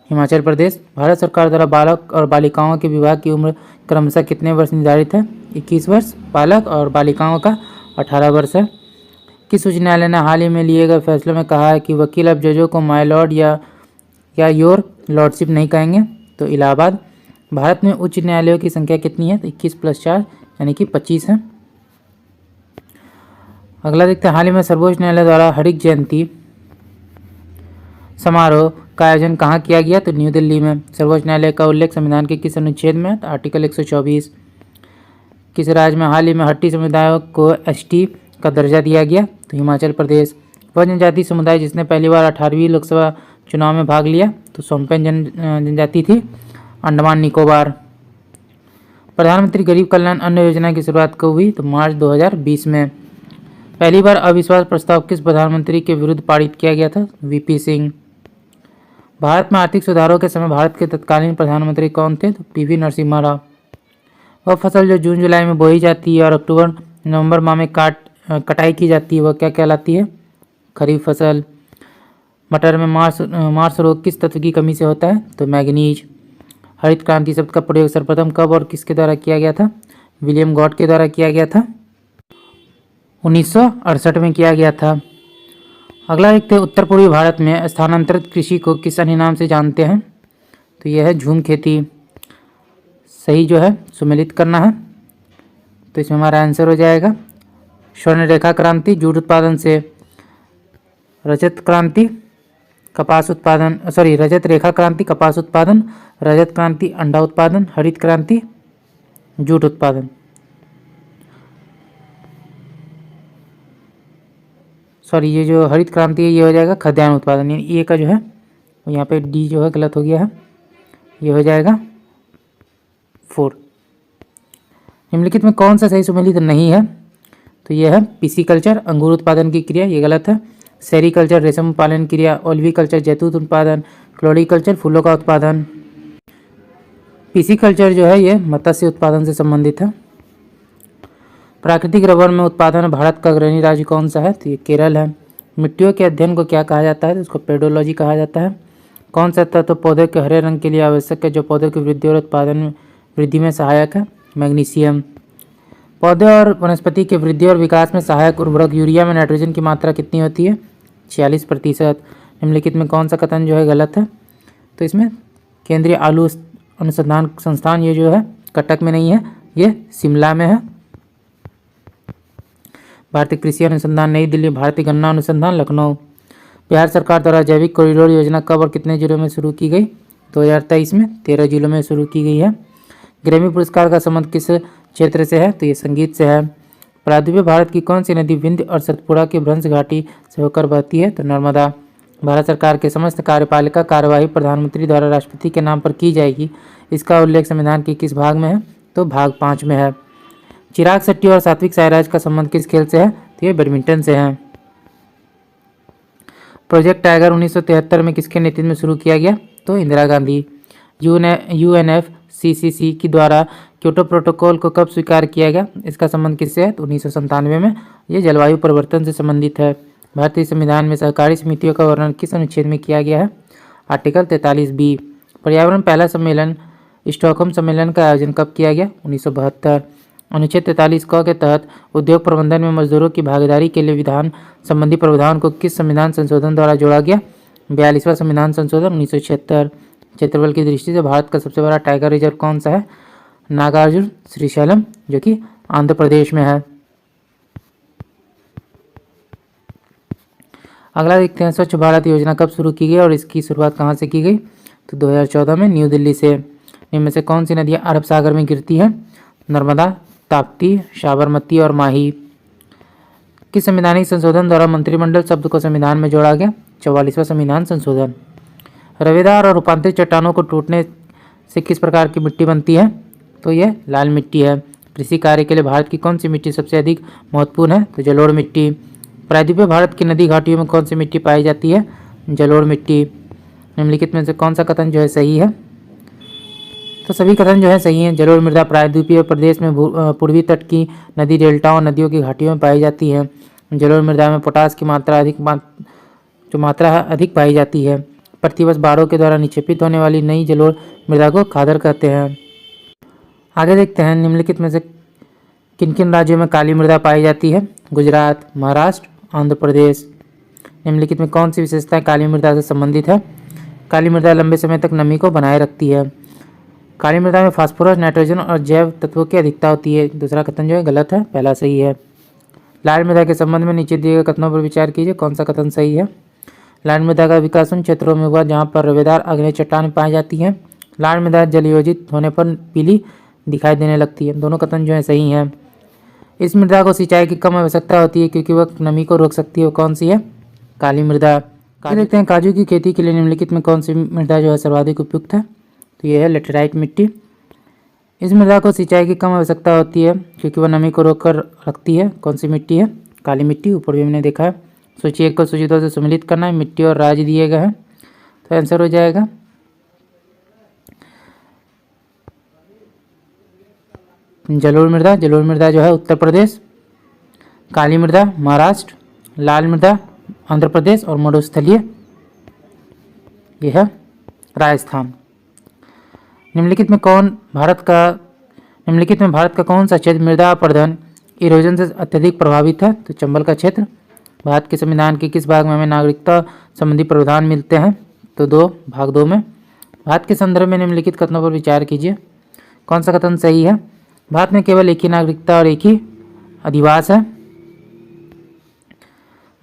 हिमाचल प्रदेश। भारत सरकार द्वारा बालक और बालिकाओं के विवाह की उम्र क्रमशः कितने वर्ष निर्धारित है? 21 वर्ष बालक और बालिकाओं का 18 वर्ष है। किस उच्च न्यायालय ने हाल ही में लिए गए फैसलों में कहा है कि वकील अब जजों को माय लॉर्ड या योर लॉर्डशिप नहीं कहेंगे? तो इलाहाबाद। भारत में उच्च न्यायालयों की संख्या कितनी है? तो 21 + 4 यानी कि 25 है। अगला देखते हैं, हाल ही में सर्वोच्च न्यायालय द्वारा हरित जयंती समारोह का आयोजन कहाँ किया गया? तो न्यू दिल्ली में। सर्वोच्च न्यायालय का उल्लेख संविधान के किस अनुच्छेद में है? तो आर्टिकल 124। किस राज्य में हाल ही में हट्टी समुदायों को एसटी का दर्जा दिया गया? तो हिमाचल प्रदेश। वह जनजाति समुदाय जिसने पहली बार 18वीं लोकसभा चुनाव में भाग लिया? तो सोम्पेन जनजाति थी, अंडमान निकोबार। प्रधानमंत्री गरीब कल्याण अन्न योजना की शुरुआत कब हुई? तो मार्च 2020 में। पहली बार अविश्वास प्रस्ताव किस प्रधानमंत्री के विरुद्ध पारित किया गया था? वीपी सिंह। भारत में आर्थिक सुधारों के समय भारत के तत्कालीन प्रधानमंत्री कौन थे? तो पीवी नरसिम्हा राव। वह फसल जो जून जुलाई में बोई जाती है और अक्टूबर नवंबर माह में कटाई की जाती है वह क्या कहलाती है? खरीफ फसल। मटर में मार्स रोग किस तत्व की कमी से होता है? तो मैग्नीज। हरित क्रांति शब्द का प्रयोग सर्वप्रथम कब और किसके द्वारा किया गया था? विलियम गॉड के द्वारा किया गया था, 1968 में किया गया था। अगला देखते हैं, उत्तर पूर्वी भारत में स्थानांतरित कृषि को किस अन्य नाम से जानते हैं? तो यह है झूम खेती। सही जो है सुमेलित करना है, तो इसमें हमारा आंसर हो जाएगा स्वर्ण रेखा क्रांति जूट उत्पादन से, रजत क्रांति कपास उत्पादन, रजत रेखा क्रांति कपास उत्पादन, रजत क्रांति अंडा उत्पादन, हरित क्रांति जूट उत्पादन। ये जो हरित क्रांति है ये हो जाएगा खाद्यान्न उत्पादन, यानी ए का जो है यहाँ पे डी जो है गलत हो गया है, ये हो जाएगा 4। निम्नलिखित में कौन सा सही सुमेलित नहीं है? तो यह है पिसीकल्चर अंगूर उत्पादन की क्रिया, ये गलत है। सेरीकल्चर रेशम पालन क्रिया, ओल्वीकल्चर जैतून उत्पादन, फ्लोरिकल्चर फूलों का उत्पादन। पिसीकल्चर जो है ये मत्स्य उत्पादन से संबंधित है। प्राकृतिक रबर में उत्पादन भारत का अग्रणी राज्य कौन सा है? तो ये केरल है। मिट्टियों के अध्ययन को क्या कहा जाता है? तो उसको पेडोलॉजी कहा जाता है। कौन सा तत्व पौधे के हरे रंग के लिए आवश्यक है जो पौधों की वृद्धि और उत्पादन वृद्धि में सहायक है? मैग्नीशियम। पौधे और वनस्पति के वृद्धि और विकास में सहायक उर्वरक यूरिया में नाइट्रोजन की मात्रा कितनी होती है? 46%। निम्नलिखित में कौन सा कथन जो है गलत है? तो इसमें केंद्रीय आलू अनुसंधान संस्थान ये जो है कटक में नहीं है, ये शिमला में है। भारतीय कृषि अनुसंधान नई दिल्ली, भारतीय गन्ना अनुसंधान लखनऊ। बिहार सरकार द्वारा जैविक कॉरिडोर योजना कब और कितने जिलों में शुरू की गई? 2023 में 13 जिलों में शुरू की गई है। ग्रैमी पुरस्कार का संबंध किस क्षेत्र से है? तो ये संगीत से है। प्रायद्वीपीय भारत की कौन सी नदी विंध्य और सतपुड़ा की भ्रंश घाटी से होकर बहती है? तो नर्मदा। भारत सरकार के समस्त कार्यपालिका कार्यवाही प्रधानमंत्री द्वारा राष्ट्रपति के नाम पर की जाएगी, इसका उल्लेख संविधान के किस भाग में है? तो भाग 5 में है। चिराग शेट्टी और सात्विक साईराज का संबंध किस खेल से है? तो ये बैडमिंटन से है। प्रोजेक्ट टाइगर 1973 में किसके नेतृत्व में शुरू किया गया? तो इंदिरा गांधी। UNFCCC की द्वारा क्योटो प्रोटोकॉल को कब स्वीकार किया गया? इसका संबंध किससे है? तो 1997 में। ये जलवायु परिवर्तन से संबंधित है। भारतीय संविधान में सहकारी समितियों का वर्णन किस अनुच्छेद में किया गया है? Article 43B। पर्यावरण पहला सम्मेलन स्टॉकहोम सम्मेलन का आयोजन कब किया गया? 1972। अनुच्छेद 43 क के तहत उद्योग प्रबंधन में मजदूरों की भागीदारी के लिए विधान संबंधी प्रावधान को किस संविधान संशोधन द्वारा जोड़ा गया? 42वां संविधान संशोधन 1976। क्षेत्रफल की दृष्टि से भारत का सबसे बड़ा टाइगर रिजर्व कौन सा है? नागार्जुन श्रीशैलम, जो कि आंध्र प्रदेश में है। अगला देखते हैं, स्वच्छ भारत योजना कब शुरू की गई और इसकी शुरुआत कहाँ से की गई? तो 2014 में न्यू दिल्ली से। इनमें से कौन सी नदियाँ अरब सागर में गिरती हैं? नर्मदा, ताप्ती, साबरमती और माही। किस संवैधानिक संशोधन द्वारा मंत्रिमंडल शब्द को संविधान में जोड़ा गया? 44वां संविधान संशोधन। रवेदार और रूपांतरित चट्टानों को टूटने से किस प्रकार की मिट्टी बनती है? तो यह लाल मिट्टी है। कृषि कार्य के लिए भारत की कौन सी मिट्टी सबसे अधिक महत्वपूर्ण है? तो जलोढ़ मिट्टी। प्रायद्वीपीय भारत की नदी घाटियों में कौन सी मिट्टी पाई जाती है? जलोढ़ मिट्टी। निम्नलिखित में से कौन सा कथन जो है सही है? तो सभी कथन जो है सही हैं। जलोढ़ मृदा प्रायद्वीपीय प्रदेश में पूर्वी तट की नदी डेल्टाओं नदियों की घाटियों में पाई जाती है। जलोढ़ मृदा में पोटास की मात्रा अधिक पाई जाती है। प्रतिवर्ष बाढ़ों के द्वारा निक्षेपित होने वाली नई जलोढ़ मृदा को खादर कहते हैं। आगे देखते हैं निम्नलिखित में से किन किन राज्यों में काली मृदा पाई जाती है। गुजरात, महाराष्ट्र, आंध्र प्रदेश। निम्नलिखित में कौन सी विशेषताएं काली मृदा से संबंधित है। काली मृदा लंबे समय तक नमी को बनाए रखती है। काली मृदा में फास्फोरस, नाइट्रोजन और जैव तत्वों की अधिकता होती है। दूसरा कथन जो है गलत है, पहला सही है। लाल मृदा के संबंध में नीचे दिए गए कथनों पर विचार कीजिए, कौन सा कथन सही है। लाल मृदा का विकास उन क्षेत्रों में हुआ जहाँ पर रवेदार आग्नेय चट्टान पाई जाती हैं। लाल मृदा जलयोजित होने पर पीली दिखाई देने लगती है। दोनों कथन जो है सही हैं। इस मृदा को सिंचाई की कम आवश्यकता होती है क्योंकि वह नमी को रोक सकती है। वो कौन सी है, काली मृदा। देखते हैं काजू की खेती के लिए निम्नलिखित में कौन सी मृदा जो है सर्वाधिक उपयुक्त है। तो यह है लेटेराइट मिट्टी। इस मृदा को सिंचाई की कम आवश्यकता होती है क्योंकि वह नमी को रोक कर रखती है। कौन सी मिट्टी है, काली मिट्टी। ऊपर भी हमने देखा है। सूची 1 को सूची 2 से सम्मिलित करना है। मिट्टी और राज्य दिए गए हैं, तो आंसर हो जाएगा जलोढ़ मृदा। जलोढ़ मृदा जो है उत्तर प्रदेश, काली मृदा महाराष्ट्र, लाल मृदा आंध्र प्रदेश और मरुस्थलीय यह है राजस्थान। निम्नलिखित में भारत का कौन सा क्षेत्र मृदा अपरदन इरोजन से अत्यधिक प्रभावित है। तो चंबल का क्षेत्र। भारत के संविधान के किस भाग में हमें नागरिकता संबंधी प्रावधान मिलते हैं। तो भाग 2 में। भारत के संदर्भ में निम्नलिखित कथनों पर विचार कीजिए, कौन सा कथन सही है। भारत में केवल एक ही नागरिकता और एक ही अधिवास है।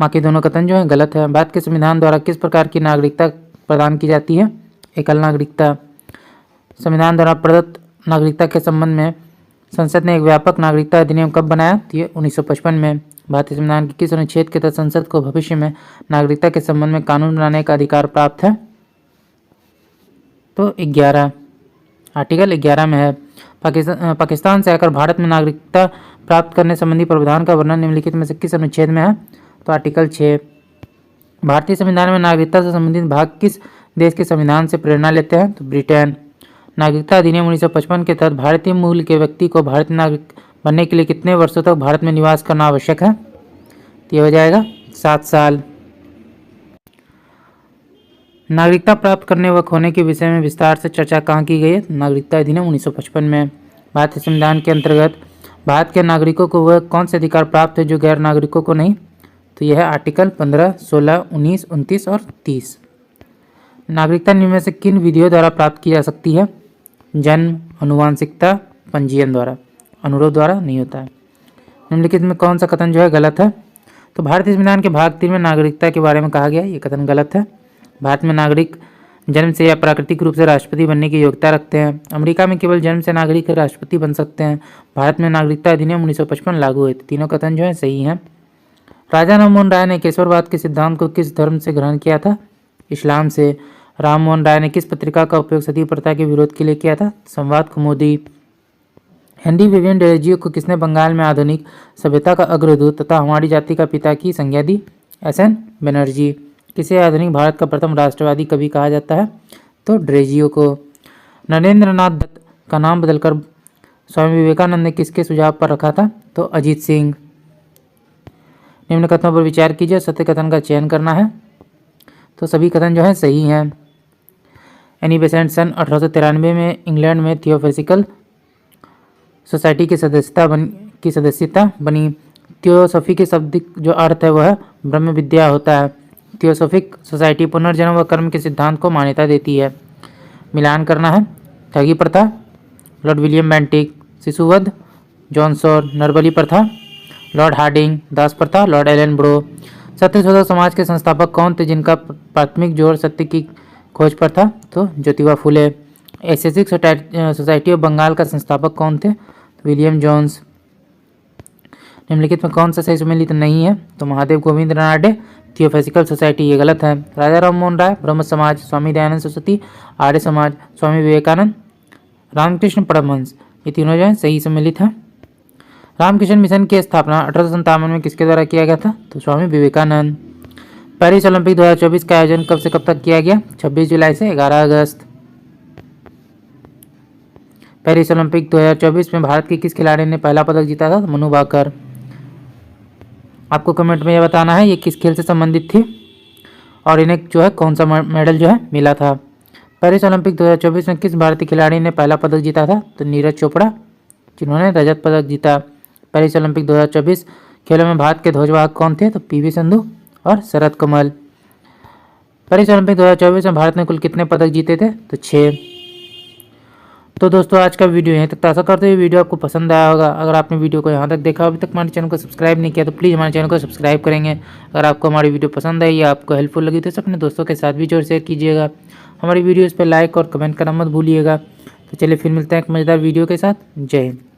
बाकी दोनों कथन जो है गलत है। भारत के संविधान द्वारा किस प्रकार की नागरिकता प्रदान की जाती है। एकल नागरिकता। संविधान द्वारा प्रदत्त नागरिकता के संबंध में संसद ने एक व्यापक नागरिकता अधिनियम कब बनाया। तो ये 1955 में। भारतीय संविधान के किस अनुच्छेद के तहत संसद को भविष्य में नागरिकता के संबंध में कानून बनाने का अधिकार प्राप्त है। तो 11 आर्टिकल 11 में है। पाकिस्तान से आकर भारत में नागरिकता प्राप्त करने संबंधी प्रावधान का वर्णन निम्नलिखित में से किस अनुच्छेद में है। तो आर्टिकल 6। भारतीय संविधान में नागरिकता से संबंधित भाग किस देश के संविधान से प्रेरणा लेते हैं। तो ब्रिटेन। नागरिकता अधिनियम 1955 के तहत भारतीय मूल के व्यक्ति को भारतीय नागरिक बनने के लिए कितने वर्षों तक भारत में निवास करना आवश्यक है। तो यह हो जाएगा 7 साल। नागरिकता प्राप्त करने व खोने के विषय में विस्तार से चर्चा कहाँ की गई है। नागरिकता अधिनियम 1955 में। भारतीय संविधान के अंतर्गत भारत के नागरिकों को वह कौन से अधिकार प्राप्त है जो गैर नागरिकों को नहीं। तो यह है आर्टिकल 15, 16, 19, 29 और 30। नागरिकता निम्न में से किन विधियों द्वारा प्राप्त की जा सकती है। जन्म, अनुवांशिकता, पंजीयन द्वारा। अनुरोध द्वारा नहीं होता है। निम्नलिखित में कौन सा कथन जो है गलत है। तो भारतीय संविधान के भाग 3 में नागरिकता के बारे में कहा गया है, ये कथन गलत है। भारत में नागरिक जन्म से या प्राकृतिक रूप से राष्ट्रपति बनने की योग्यता रखते हैं। अमेरिका में केवल जन्म से नागरिक राष्ट्रपति बन सकते हैं। भारत में नागरिकता अधिनियम 1955 लागू हुए थे। तीनों कथन जो है सही हैं। राजा राममोहन राय ने केशववाद के सिद्धांत को किस धर्म से ग्रहण किया था। इस्लाम से। राममोहन राय ने किस पत्रिका का उपयोग सती प्रथा के विरोध के लिए किया था। संवाद कौमुदी। हेनरी विवियन डेरोजियो को किसने बंगाल में आधुनिक सभ्यता का अग्रदूत तथा हमारी जाति का पिता की संज्ञा दी। एस.एन. बनर्जी। किसे आधुनिक भारत का प्रथम राष्ट्रवादी कवि कहा जाता है। तो डेरोजियो को। नरेंद्र नाथ दत्त का नाम बदलकर स्वामी विवेकानंद ने किसके सुझाव पर रखा था। तो अजीत सिंह। निम्न कथनों पर विचार कीजिए, सत्य कथन का चयन करना है। तो सभी कथन जो है सही हैं। एनी बेसेंट सन 1893 में इंग्लैंड में थियोसॉफिकल सोसाइटी की सदस्यता बनी। थियोसॉफी के शब्द जो अर्थ है वह ब्रह्म विद्या होता है। थियोसॉफिक सोसाइटी पुनर्जन्म व कर्म के सिद्धांत को मान्यता देती है। मिलान करना है। ठगी प्रथा, लॉर्ड विलियम बेंटिक। शिशुवध, जॉन सॉर। नरबली प्रथा, लॉर्ड हार्डिंग। दास प्रथा, Lord Elon bro. Satyashodhak Samaj के संस्थापक कौन थे जिनका प्राथमिक जोर सत्य की खोज पर था। तो Jyotiba Phule. Asiatic Society of Bengal का संस्थापक कौन थे। William Jones. निम्नलिखित में कौन सा सही सम्मिलित नहीं है। तो महादेव गोविंद रानाडे। थियोसॉफिकल सोसाइटी ये गलत है। राजा राममोहन राय, ब्रह्म समाज। स्वामी दयानंद सरस्वती, आर्य समाज। स्वामी विवेकानंद, रामकृष्ण परमहंस। ये तीनों जो है सही सम्मिलित हैं। रामकृष्ण मिशन की स्थापना 1857 में किसके द्वारा किया गया था। तो स्वामी विवेकानंद। पेरिस ओलंपिक 2024 का आयोजन कब से कब तक किया गया। 26 जुलाई से 11 अगस्त। पेरिस ओलंपिक 2024 में भारत के किस खिलाड़ी ने पहला पदक जीता था? मनु भाकर। आपको कमेंट में यह बताना है ये किस खेल से संबंधित थी और इन्हें जो है कौन सा मेडल जो है मिला था। पेरिस ओलंपिक 2024 में किस भारतीय खिलाड़ी ने पहला पदक जीता था? तो नीरज चोपड़ा, जिन्होंने रजत पदक जीता। पेरिस ओलंपिक 2024 खेलों में भारत के ध्वजवाहक कौन थे? तो पीवी संधू और शरद कमल। पेरिस ओलंपिक 2024 में भारत ने कुल कितने पदक जीते थे? तो 6। तो दोस्तों आज का वीडियो यहीं तक। आशा करते हैं वीडियो आपको पसंद आया होगा। अगर आपने वीडियो को यहाँ तक देखा, अभी तक हमारे चैनल को सब्सक्राइब नहीं किया तो प्लीज़ हमारे चैनल को सब्सक्राइब करेंगे। अगर आपको हमारी वीडियो पसंद आई या आपको हेल्पफुल लगी तो अपने दोस्तों के साथ भी जरूर शेयर कीजिएगा। हमारी वीडियोज़ पर लाइक और कमेंट करना मत भूलिएगा। तो चलिए फिर मिलते हैं एक मज़ेदार वीडियो के साथ। जय हिंद।